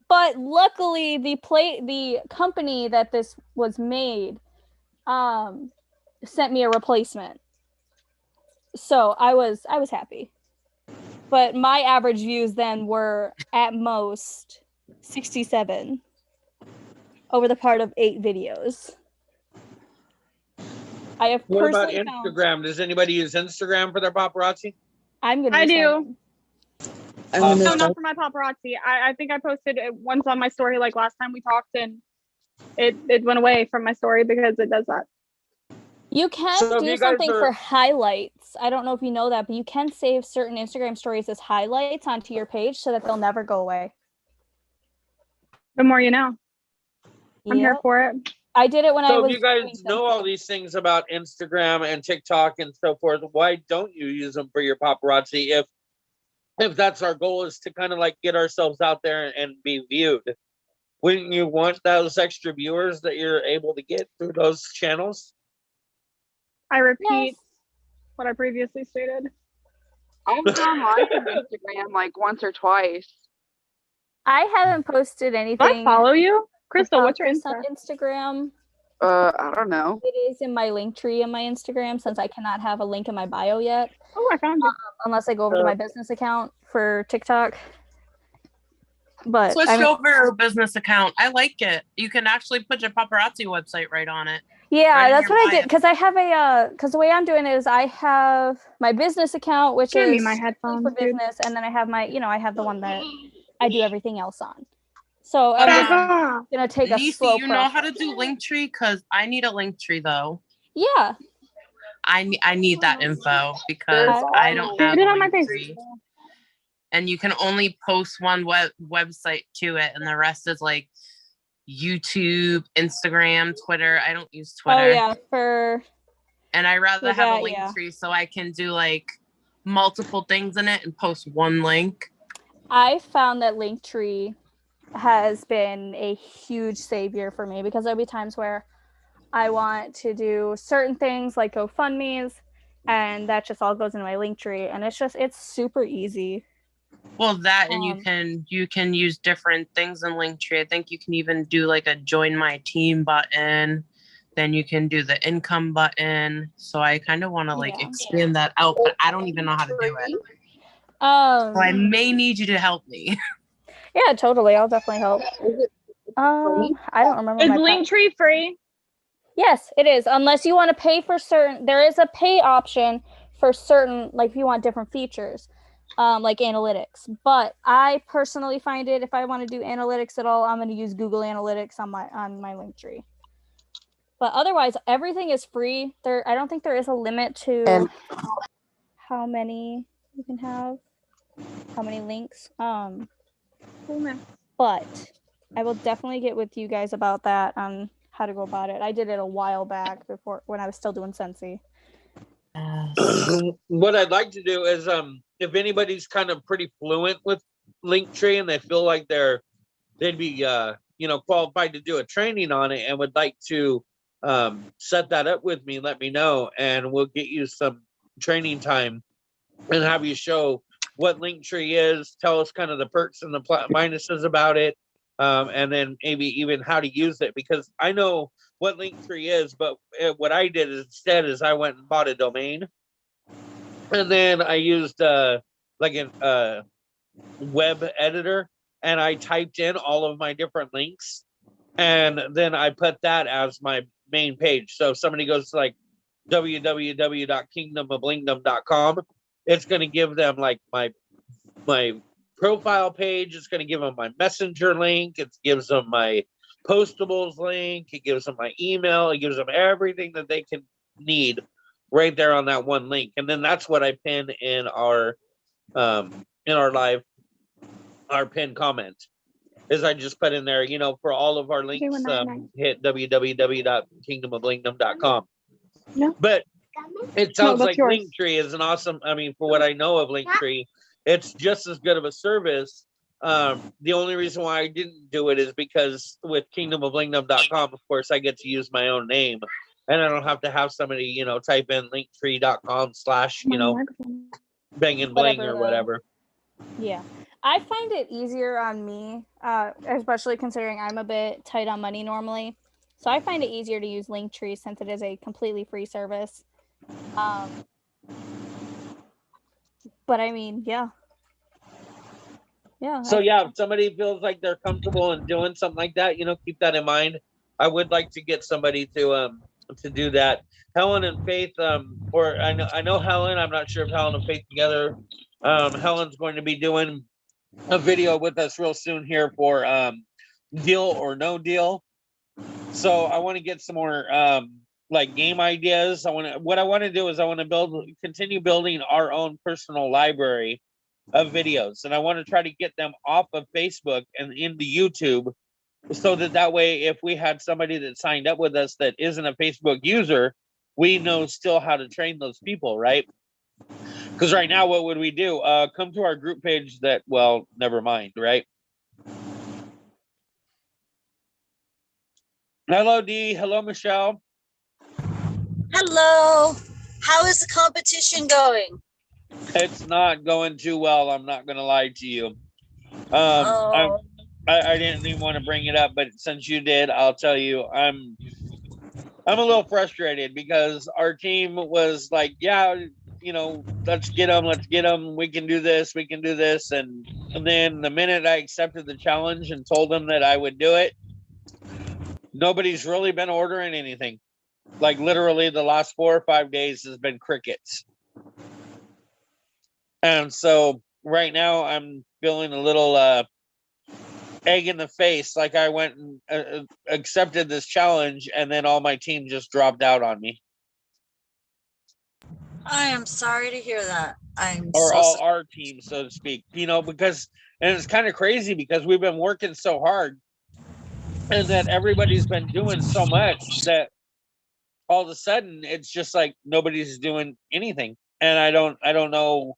But luckily, the company that this was made sent me a replacement. So I was happy. But my average views then were at most 67 over the part of 8 videos. I have What about personally found. Instagram? Does anybody use Instagram for their paparazzi? I'm gonna. I use do. that. No, not for my paparazzi. I think I posted it once on my story, like last time we talked, and it went away from my story because it does that. You can So if do you guys something are- for highlights. I don't know if you know that, but you can save certain Instagram stories as highlights onto your page so that they'll never go away. The more you know. I'm here Yep. for it. I did it when I So was. if you guys doing know all these things about Instagram and TikTok and so forth, why don't you use them for your paparazzi? If that's our goal, is to kind of like get ourselves out there and be viewed, wouldn't you want those extra viewers that you're able to get through those channels? I repeat Yes. what I previously stated. I've gone live on Instagram like once or twice. I haven't posted Do I anything. follow you? Crystal, about what's your this Insta? on Instagram. I don't know. It is in my link tree in my Instagram since I cannot have a link in my bio yet, Oh, I found you. unless I go over to my business account for TikTok. But Switch I mean, over your business account. I like it. You can actually put your paparazzi website right on it. yeah, Right in that's your what I bio. did because I have a because the way I'm doing it is I have my business account, which Give me is my strictly headphones, for dude. business, and then I have my I have the one that I do everything else on. So But, I'm just gonna take a Nisi, slow you know process. how to do Linktree? Because I need a Linktree though. Yeah, I need that info because I don't have Get a it on my face. Linktree. And you can only post one website to it, and the rest is like YouTube, Instagram, Twitter. I don't use Twitter. Oh yeah, for And I rather for have a that, link yeah. tree so I can do like multiple things in it and post one link. I found that Linktree has been a huge savior for me because there'll be times where I want to do certain things like GoFundMe's, and that just all goes into my Linktree, and it's super easy. Well, that and you can use different things in Linktree. I think you can even do like a join my team button. Then you can do the income button. So I kind of want to like expand that out, but I don't even know how to do it. So I may need you to help me. Yeah, totally. I'll definitely help. I don't remember. Is Linktree free? Yes, it is. Unless you want to pay for certain, there is a pay option for certain, like if you want different features, like analytics. But I personally find it, if I want to do analytics at all, I'm going to use Google Analytics on my Linktree. But otherwise, everything is free. I don't think there is a limit to how many you can have, how many links. But I will definitely get with you guys about that on how to go about it. I did it a while back before when I was still doing Sensi. What I'd like to do is if anybody's kind of pretty fluent with Linktree and they feel like they'd be qualified to do a training on it and would like to set that up with me, let me know, and we'll get you some training time and have you show what Linktree is, tell us kind of the perks and the minuses about it, and then maybe even how to use it, because I know what Linktree is, but what I did instead is I went and bought a domain, and then I used like a web editor, and I typed in all of my different links, and then I put that as my main page. So if somebody goes to like www.kingdomofblingdom.com, it's going to give them like my profile page. It's going to give them my messenger link. It gives them my postables link. It gives them my email. It gives them everything that they can need right there on that one link. And then that's what I pin in our live, our pinned comment. Is I just put in there, for all of our links, hit www.kingdomofblingdom.com. No. But it sounds like yours. Linktree is an awesome, for what I know of Linktree, it's just as good of a service. The only reason why I didn't do it is because with kingdomofblingdom.com, of course, I get to use my own name. And I don't have to have somebody, type in linktree.com/ bang and bling or whatever. Yeah. I find it easier on me, especially considering I'm a bit tight on money normally. So I find it easier to use Linktree since it is a completely free service. But I mean, yeah. Yeah. So yeah, if somebody feels like they're comfortable in doing something like that, keep that in mind. I would like to get somebody to do that. Helen and Faith, or I know Helen. I'm not sure if Helen and Faith together. Helen's going to be doing a video with us real soon here for deal or no deal. So I want to get some more like game ideas. What I want to do is I want to continue building our own personal library of videos, and I want to try to get them off of Facebook and into YouTube, so that way if we had somebody that signed up with us that isn't a Facebook user, we know still how to train those people, right? Because right now, what would we do? Come to our group page never mind, right? Hello, Dee. Hello, Michelle. Hello. How is the competition going? It's not going too well. I'm not going to lie to you. Oh, I didn't even want to bring it up, but since you did, I'll tell you, I'm a little frustrated because our team was like, yeah, let's get them. We can do this. And then the minute I accepted the challenge and told them that I would do it, nobody's really been ordering anything. Like literally the last 4 or 5 days has been crickets. And so right now I'm feeling a little egg in the face. Like I went and accepted this challenge and then all my team just dropped out on me. I am sorry to hear that. Or all our team, so to speak, because, and it's kind of crazy because we've been working so hard and that everybody's been doing so much that all of a sudden it's just like nobody's doing anything. And I don't know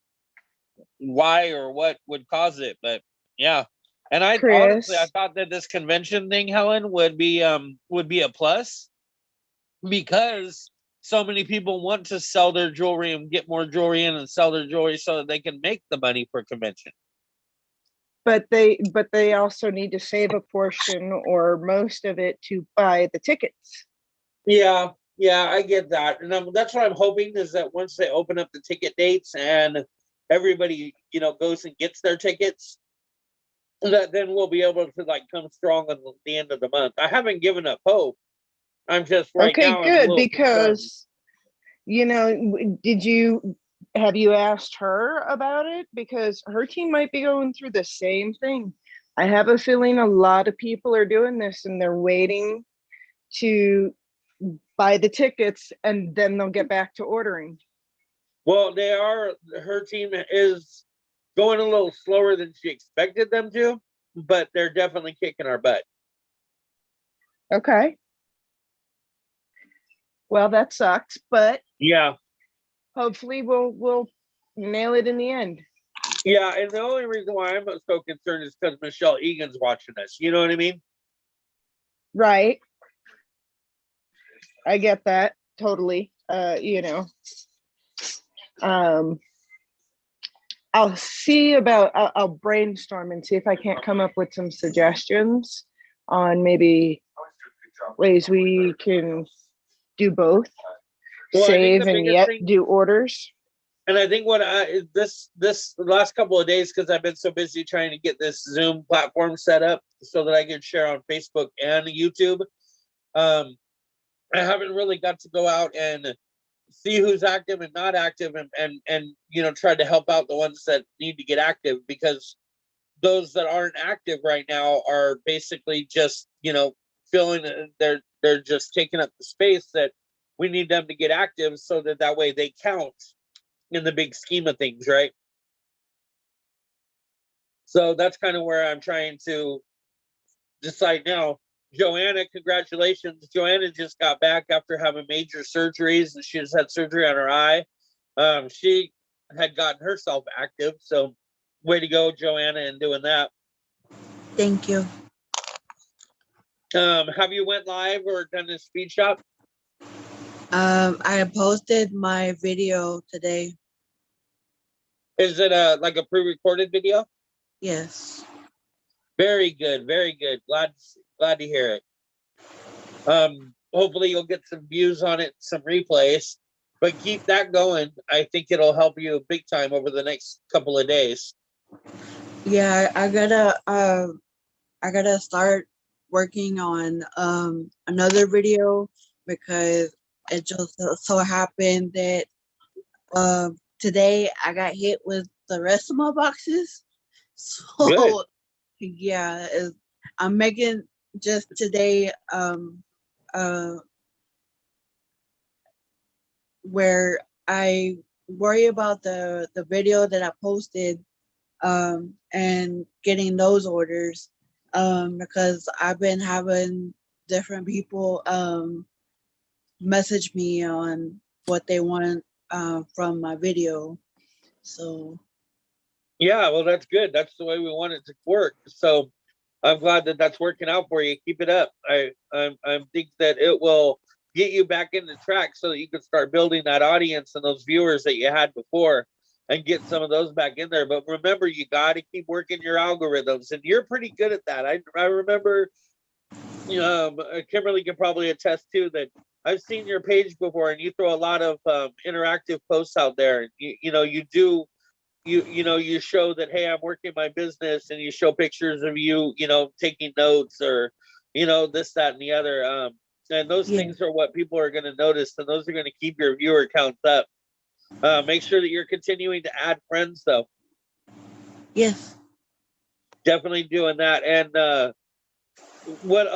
why or what would cause it, but yeah. And honestly, I thought that this convention thing, Helen, would be a plus because so many people want to sell their jewelry and get more jewelry in and sell their jewelry so that they can make the money for convention. But they also need to save a portion or most of it to buy the tickets. Yeah, I get that. And that's what I'm hoping is that once they open up the ticket dates and everybody, goes and gets their tickets, that then we'll be able to come strong at the end of the month. I haven't given up hope. I'm just right now. Okay, good, because have you asked her about it? Because her team might be going through the same thing. I have a feeling a lot of people are doing this and they're waiting to buy the tickets and then they'll get back to ordering. Well, her team is going a little slower than she expected them to, but they're definitely kicking our butt. Okay. Well, that sucks, but yeah, hopefully we'll nail it in the end. Yeah, and the only reason why I'm so concerned is because Michelle Egan's watching us. You know what I mean? Right. I get that totally. I'll see about, I'll brainstorm and see if I can't come up with some suggestions on maybe ways we can do both, save and yet do orders. And I think what this last couple of days, because I've been so busy trying to get this Zoom platform set up so that I can share on Facebook and YouTube, I haven't really got to go out and see who's active and not active and try to help out the ones that need to get active, because those that aren't active right now are basically just feeling they're just taking up the space that we need them to get active so that way they count in the big scheme of things, right? So that's kind of where I'm trying to decide now. Joanna, congratulations. Joanna just got back after having major surgeries, and she just had surgery on her eye. She had gotten herself active, so way to go, Joanna, in doing that. Thank you. Have you went live or done a speed shop? I posted my video today. Is it like a pre-recorded video? Yes. Very good, very good. Glad to hear it. Hopefully you'll get some views on it, some replays, but keep that going. I think it'll help you big time over the next couple of days. Yeah, I gotta start working on another video because it just so happened that today I got hit with the rest of my boxes. Good. So yeah, I'm making just today uh where I worry about the video that I posted and getting those orders because I've been having different people message me on what they want from my video. So Yeah, well, that's good. That's the way we want it to work. So I'm glad that that's working out for you. Keep it up. I think that it will get you back in the track so that you can start building that audience and those viewers that you had before and get some of those back in there. But remember, you got to keep working your algorithms, and you're pretty good at that. I remember, Kimberly can probably attest to that. I've seen your page before, and you throw a lot of interactive posts out there. You do you show that, hey, I'm working my business, and you show pictures of you taking notes, or this, that, and the other, and those yeah, things are what people are going to notice, and those are going to keep your viewer counts up. Make sure that you're continuing to add friends, though. yes, Definitely doing that. And what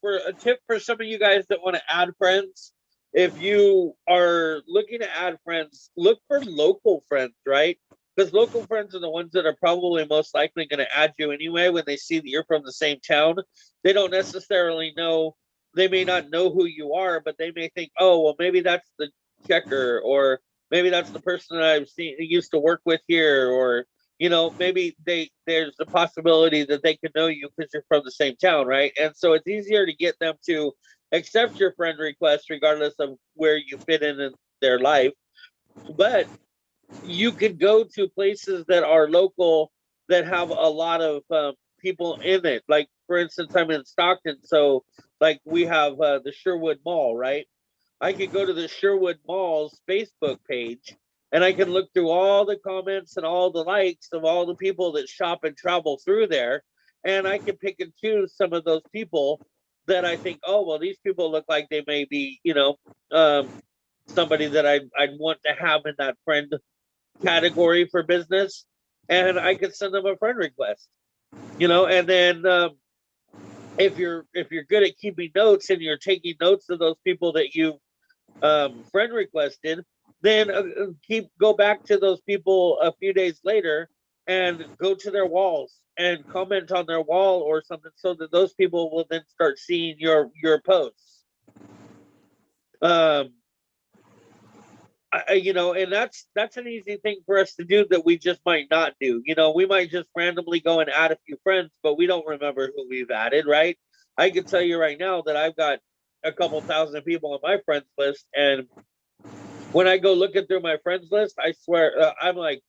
for a tip for some of you guys that want to add friends, if you are looking to add friends, look for local friends, right? Because local friends are the ones that are probably most likely going to add you anyway when they see that you're from the same town. They don't necessarily know, they may not know who you are, but they may think, oh, well, maybe that's the checker, or maybe that's the person that I've seen used to work with here, or maybe there's a possibility that they could know you because you're from the same town, right? And so it's easier to get them to accept your friend request regardless of where you fit in their life. But you could go to places that are local that have a lot of people in it. Like, for instance, I'm in Stockton, so like we have the Sherwood Mall, right? I could go to the Sherwood Mall's Facebook page, and I can look through all the comments and all the likes of all the people that shop and travel through there. And I can pick and choose some of those people that I think, oh, well, these people look like they may be, somebody that I'd want to have in that friend category for business. And I could send them a friend request, and then if you're good at keeping notes and you're taking notes of those people that you friend requested, then go back to those people a few days later and go to their walls and comment on their wall or something, so that those people will then start seeing your posts. And that's an easy thing for us to do that we just might not do. We might just randomly go and add a few friends, but we don't remember who we've added, right? I can tell you right now that I've got a couple thousand people on my friends list, and when I go looking through my friends list, I swear, I'm like,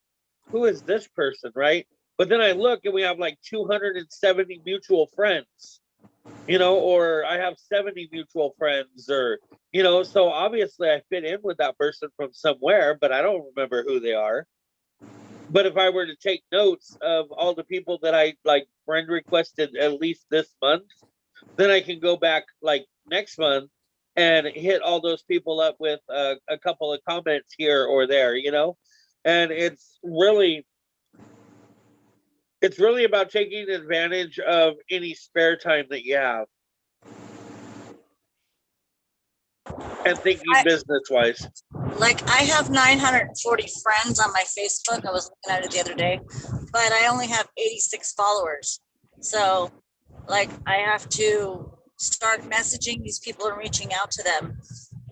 who is this person, right? But then I look and we have like 270 mutual friends, or I have 70 mutual friends, or, so obviously I fit in with that person from somewhere, but I don't remember who they are. But if I were to take notes of all the people that I like friend requested at least this month, then I can go back like next month and hit all those people up with a couple of comments here or there, and it's really about taking advantage of any spare time that you have and thinking business wise. like I have 940 friends on my Facebook. I was looking at it the other day, but I only have 86 followers. So like I have to start messaging these people and reaching out to them.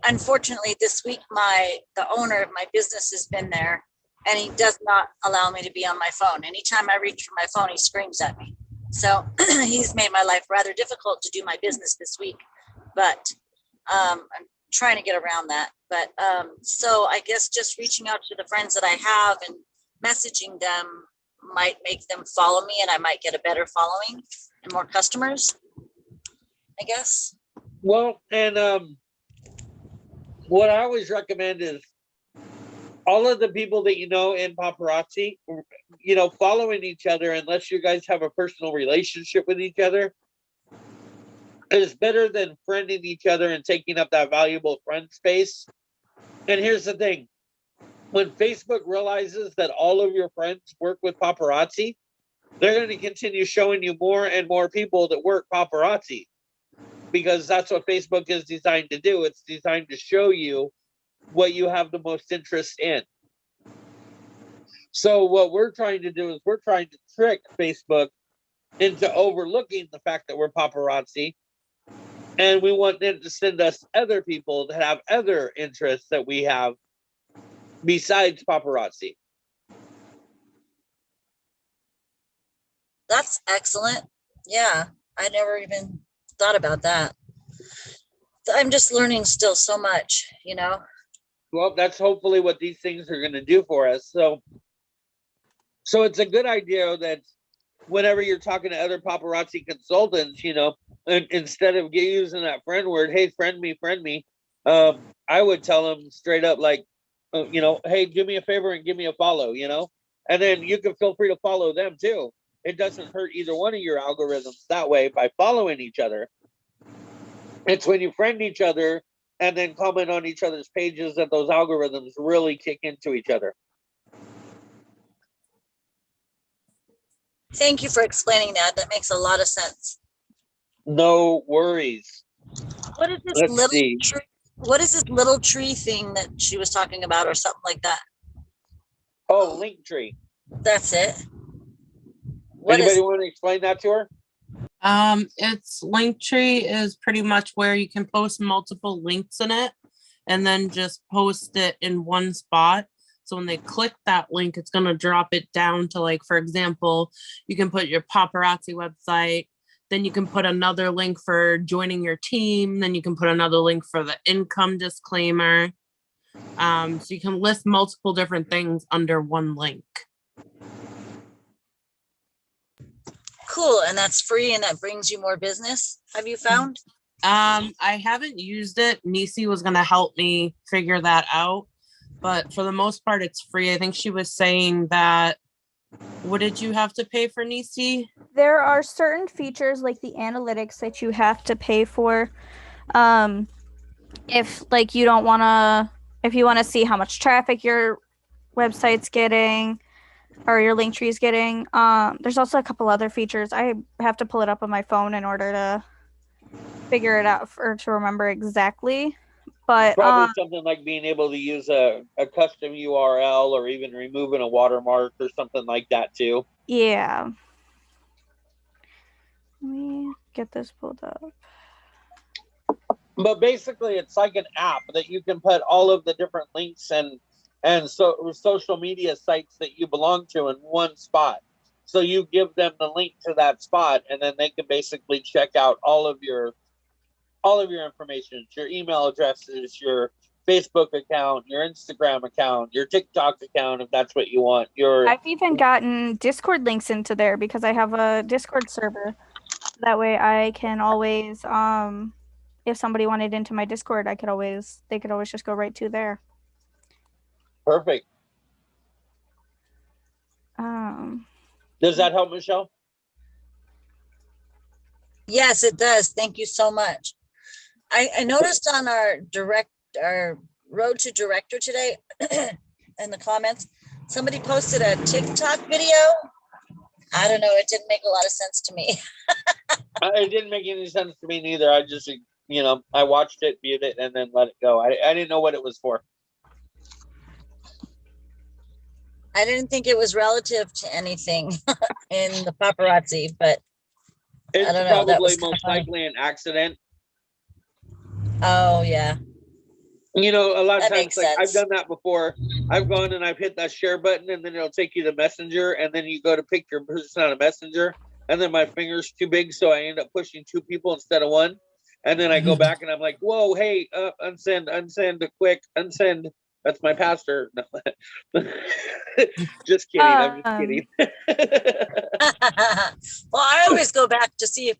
Unfortunately, this week the owner of my business has been there, and he does not allow me to be on my phone. Anytime I reach for my phone, he screams at me. So he's made my life rather difficult to do my business this week. But I'm trying to get around that. But so I guess just reaching out to the friends that I have and messaging them might make them follow me, and I might get a better following and more customers, I guess. Well, and what I always recommend is all of the people that you know in paparazzi, you know, following each other, unless you guys have a personal relationship with each other, is better than friending each other and taking up that valuable friend space. And here's the thing. When Facebook realizes that all of your friends work with paparazzi, they're going to continue showing you more and more people that work paparazzi, because that's what Facebook is designed to do. It's designed to show you what you have the most interest in. So what we're trying to do is we're trying to trick Facebook into overlooking the fact that we're paparazzi, and we want them to send us other people that have other interests that we have besides paparazzi. That's excellent. Yeah, I never even thought about that. I'm just learning still so much, you know. Well, that's hopefully what these things are going to do for us. So it's a good idea that whenever you're talking to other paparazzi consultants, you know, instead of using that friend word, hey, friend me, I would tell them straight up, like, you know, hey, do me a favor and give me a follow, you know, and then you can feel free to follow them too. It doesn't hurt either one of your algorithms that way by following each other. It's when you friend each other and then comment on each other's pages that those algorithms really kick into each other. Thank you for explaining that. That makes a lot of sense. No worries. What is this Let's little see. tree? What is this little tree thing that she was talking about, or something like that? Oh, Linktree. That's it. What Anybody is? want to explain that to her? It's Linktree is pretty much where you can post multiple links in it and then just post it in one spot. So when they click that link, it's going to drop it down to, like, for example, you can put your paparazzi website, then you can put another link for joining your team, then you can put another link for the income disclaimer. So you can list multiple different things under one link. Cool, and that's free, and that brings you more business, have you found? I haven't used it. Nisi was going to help me figure that out, but for the most part, it's free. I think she was saying that. What did you have to pay for, Nisi? There are certain features like the analytics that you have to pay for. If like you don't want to, if you want to see how much traffic your website's getting or your link tree is getting, there's also a couple other features. I have to pull it up on my phone in order to figure it out or to remember exactly. But probably something like being able to use a custom URL or even removing a watermark or something like that too. Yeah. Let me get this pulled up. But basically, it's like an app that you can put all of the different links and so social media sites that you belong to in one spot. So you give them the link to that spot, and then they can basically check out all of your information, your email addresses, your Facebook account, your Instagram account, your TikTok account, if that's what you want. I've even gotten Discord links into there because I have a Discord server. That way I can always, if somebody wanted into my Discord, they could always just go right to there. Perfect. Does that help, Michelle? Yes, it does. Thank you so much. I noticed on our road to director today in the comments, somebody posted a TikTok video. I don't know. It didn't make a lot of sense to me. It didn't make any sense to me neither. I just, you know, I watched it, viewed it, and then let it go. I didn't know what it was for. I didn't think it was relative to anything in the paparazzi, but it's I don't know. That probably was most likely an accident. Oh, yeah. You know, a lot of That times, makes like, I've sense. done that before. I've gone and I've hit that share button, and then it'll take you to Messenger, and then you go to pick your person on a Messenger, and then my finger's too big, so I end up pushing two people instead of one. And then I go back and I'm like, whoa, hey, unsend, quick, unsend. That's my pastor. Just kidding. I'm just kidding. Well, I always go back to see if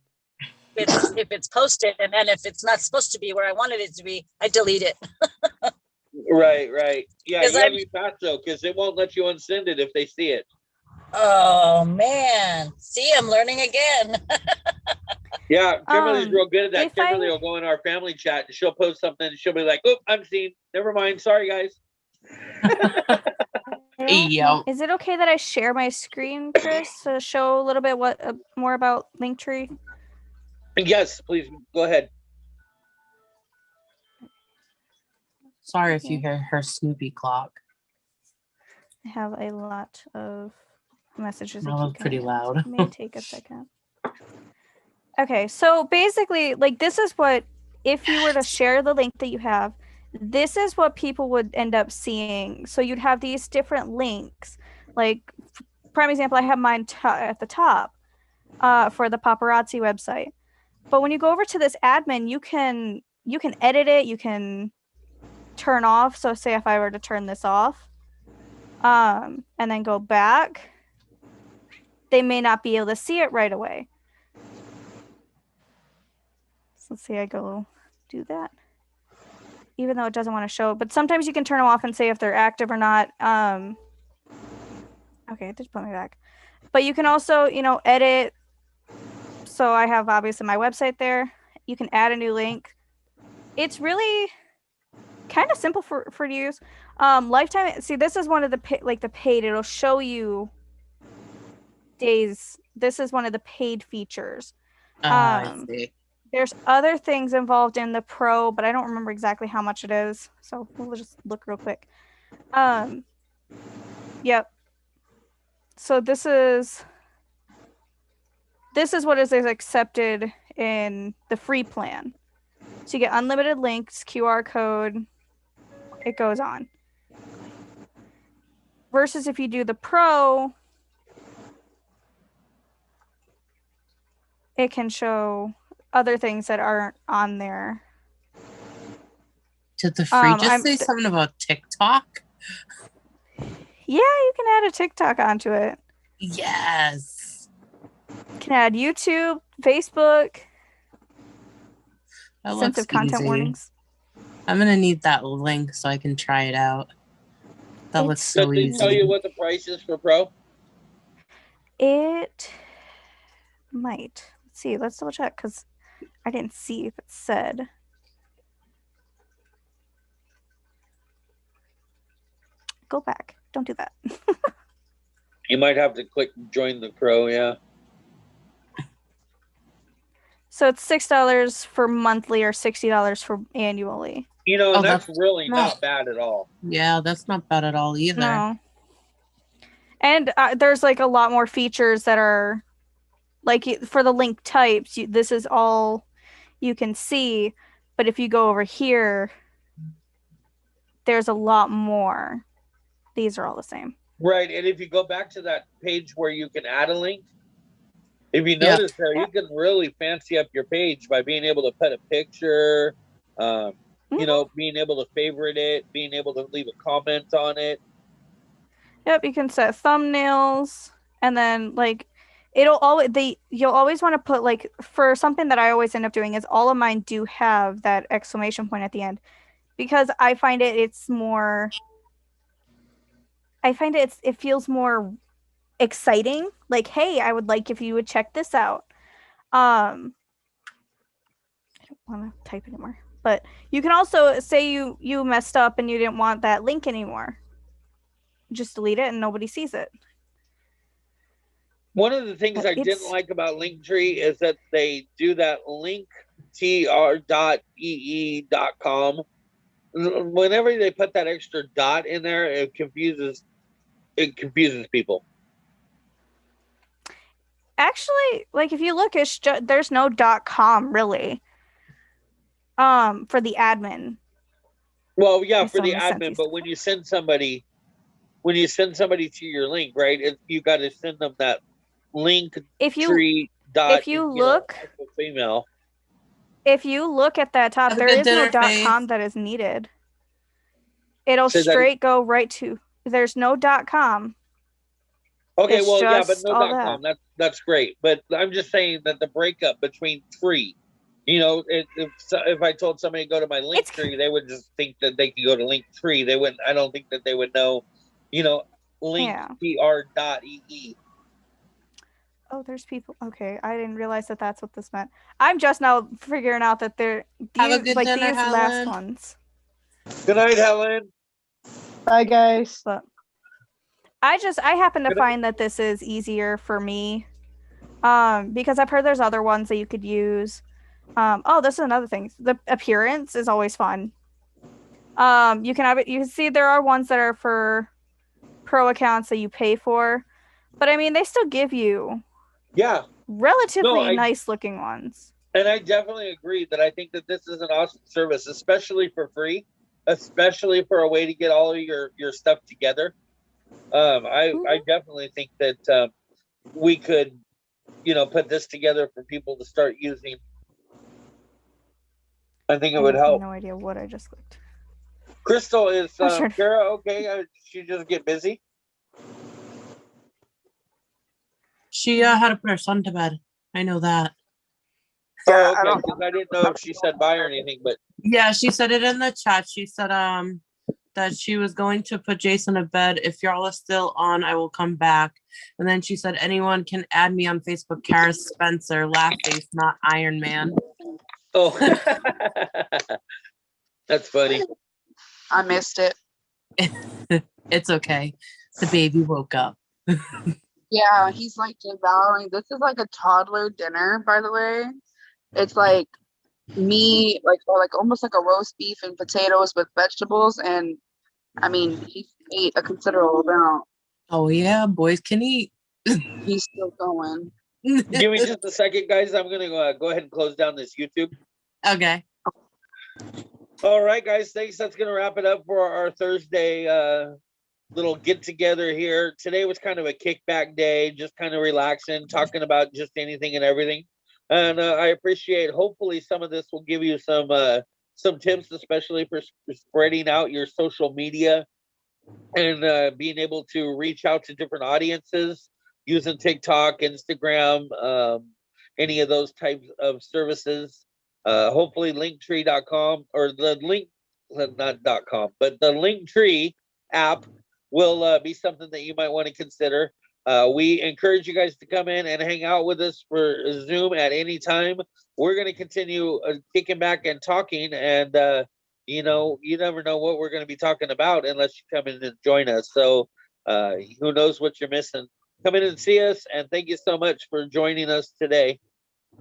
it's posted, and then if it's not supposed to be where I wanted it to be, I delete it. Right. Yeah, 'Cause you gotta I'm- be fast though, because it won't let you unsend it if they see it. Oh man. See, I'm learning again. Yeah, Kimberly's real good at that. if Kimberly I- will go in our family chat and she'll post something and she'll be like, "Oh, I'm seen. Never mind. Sorry, guys." Yo. Is it okay that I share my screen, Chris, to show a little bit more about Linktree? Yes, please go ahead. Sorry if you hear her Snoopy clock. I have a lot of messages. That was pretty loud. It may take a second. Okay, so basically, like, this is what, if you were to share the link that you have, this is what people would end up seeing. So you'd have these different links. Like, prime example, I have mine at the top for the paparazzi website. But when you go over to this admin, you can edit it. You can turn off. So say if I were to turn this off, and then go back, they may not be able to see it right away. So let's say I go do that, even though it doesn't want to show. But sometimes you can turn them off and say if they're active or not. Okay, it did put me back. But you can also, edit. So I have obviously my website there. You can add a new link. It's really kind of simple for to use. Lifetime. See, this is one of the paid. It'll show you days. This is one of the paid features. I see. There's other things involved in the pro, but I don't remember exactly how much it is. So we'll just look real quick. Yep. So this is what is accepted in the free plan. So you get unlimited links, QR code, it goes on. Versus if you do the pro, it can show other things that aren't on there. Did the free just say something about TikTok? Yeah, you can add a TikTok onto it. Yes. You can add YouTube, Facebook. That sense of content easy. Warnings. I'm gonna need that link so I can try it out. That looks so Did they easy. tell you what the price is for pro? It might. Let's see. Let's double check because I didn't see if it said. Go back. Don't do that. You might have to click join the pro, yeah. So it's $6 for monthly or $60 for annually. And that's really not bad at all. Yeah, that's not bad at all either. No. And there's like a lot more features that are like for the link types. This is all you can see. But if you go over here, there's a lot more. These are all the same. Right. And if you go back to that page where you can add a link, if you notice there, you can really fancy up your page by being able to put a picture, being able to favorite it, being able to leave a comment on it. Yep, you can set thumbnails, and then like you'll always want to put like, for something that I always end up doing is all of mine do have that exclamation point at the end, because I find it feels more exciting. Like, hey, I would like if you would check this out. I don't want to type anymore, but you can also say you messed up and you didn't want that link anymore. Just delete it and nobody sees it. One of the things I didn't like about Linktree is that they do that linktr.ee.com. Whenever they put that extra dot in there, it confuses people. Actually, like if you look, there's no .com really. For the admin. Well, yeah, for the admin, but when you send somebody to your link, right? You got to send them that link. If you look at that top, there is no .com that is needed. It'll straight go right to. There's no .com. Okay, it's well, yeah, but no all .com. That's great. But I'm just saying that the breakup between free You know, if I told somebody to go to my link tree, they would just think that they could go to link tree. They wouldn't. I don't think that they would know, you know, linktr.ee. Oh, there's people. Okay, I didn't realize that that's what this meant. I'm just now figuring out that they're Have a these good like dinner, these last Helen. ones. Good night, Helen. Bye, guys. But I happen to find that this is easier for me, because I've heard there's other ones that you could use. Oh, this is another thing. The appearance is always fun. You can have it. You can see there are ones that are for pro accounts that you pay for, but I mean they still give you relatively nice looking ones. And I definitely agree that I think that this is an awesome service, especially for free, especially for a way to get all of your stuff together. I definitely think that we could, you know, put this together for people to start using. I think it would help. No idea what I just clicked. Crystal, is Kara okay? Did she just get busy? She had to put her son to bed. I know that. Yeah, okay, because I didn't know if she said bye or anything, but yeah, she said it in the chat. She said that she was going to put Jason to bed. If y'all are still on, I will come back. And then she said anyone can add me on Facebook, Kara Spencer, laugh face, not Iron Man. Oh, that's funny. I missed it. It's okay. The baby woke up. Yeah, he's like devouring. This is like a toddler dinner, by the way. It's like meat, or like almost like a roast beef and potatoes with vegetables. And I mean, he ate a considerable amount. Oh yeah, boys can eat. He's still going. Give me just a second, guys. I'm gonna go ahead and close down this YouTube. Okay. All right, guys. Thanks. That's gonna wrap it up for our Thursday little get together here. Today was kind of a kickback day, just kind of relaxing, talking about just anything and everything. And I appreciate. Hopefully, some of this will give you some tips, especially for spreading out your social media and being able to reach out to different audiences using TikTok, Instagram, any of those types of services. Hopefully linktree.com or the link, not .com, but the Linktree app will be something that you might want to consider. We encourage you guys to come in and hang out with us for Zoom at any time. We're going to continue kicking back and talking, and you know, you never know what we're going to be talking about unless you come in and join us. So who knows what you're missing. Come in and see us, and thank you so much for joining us today.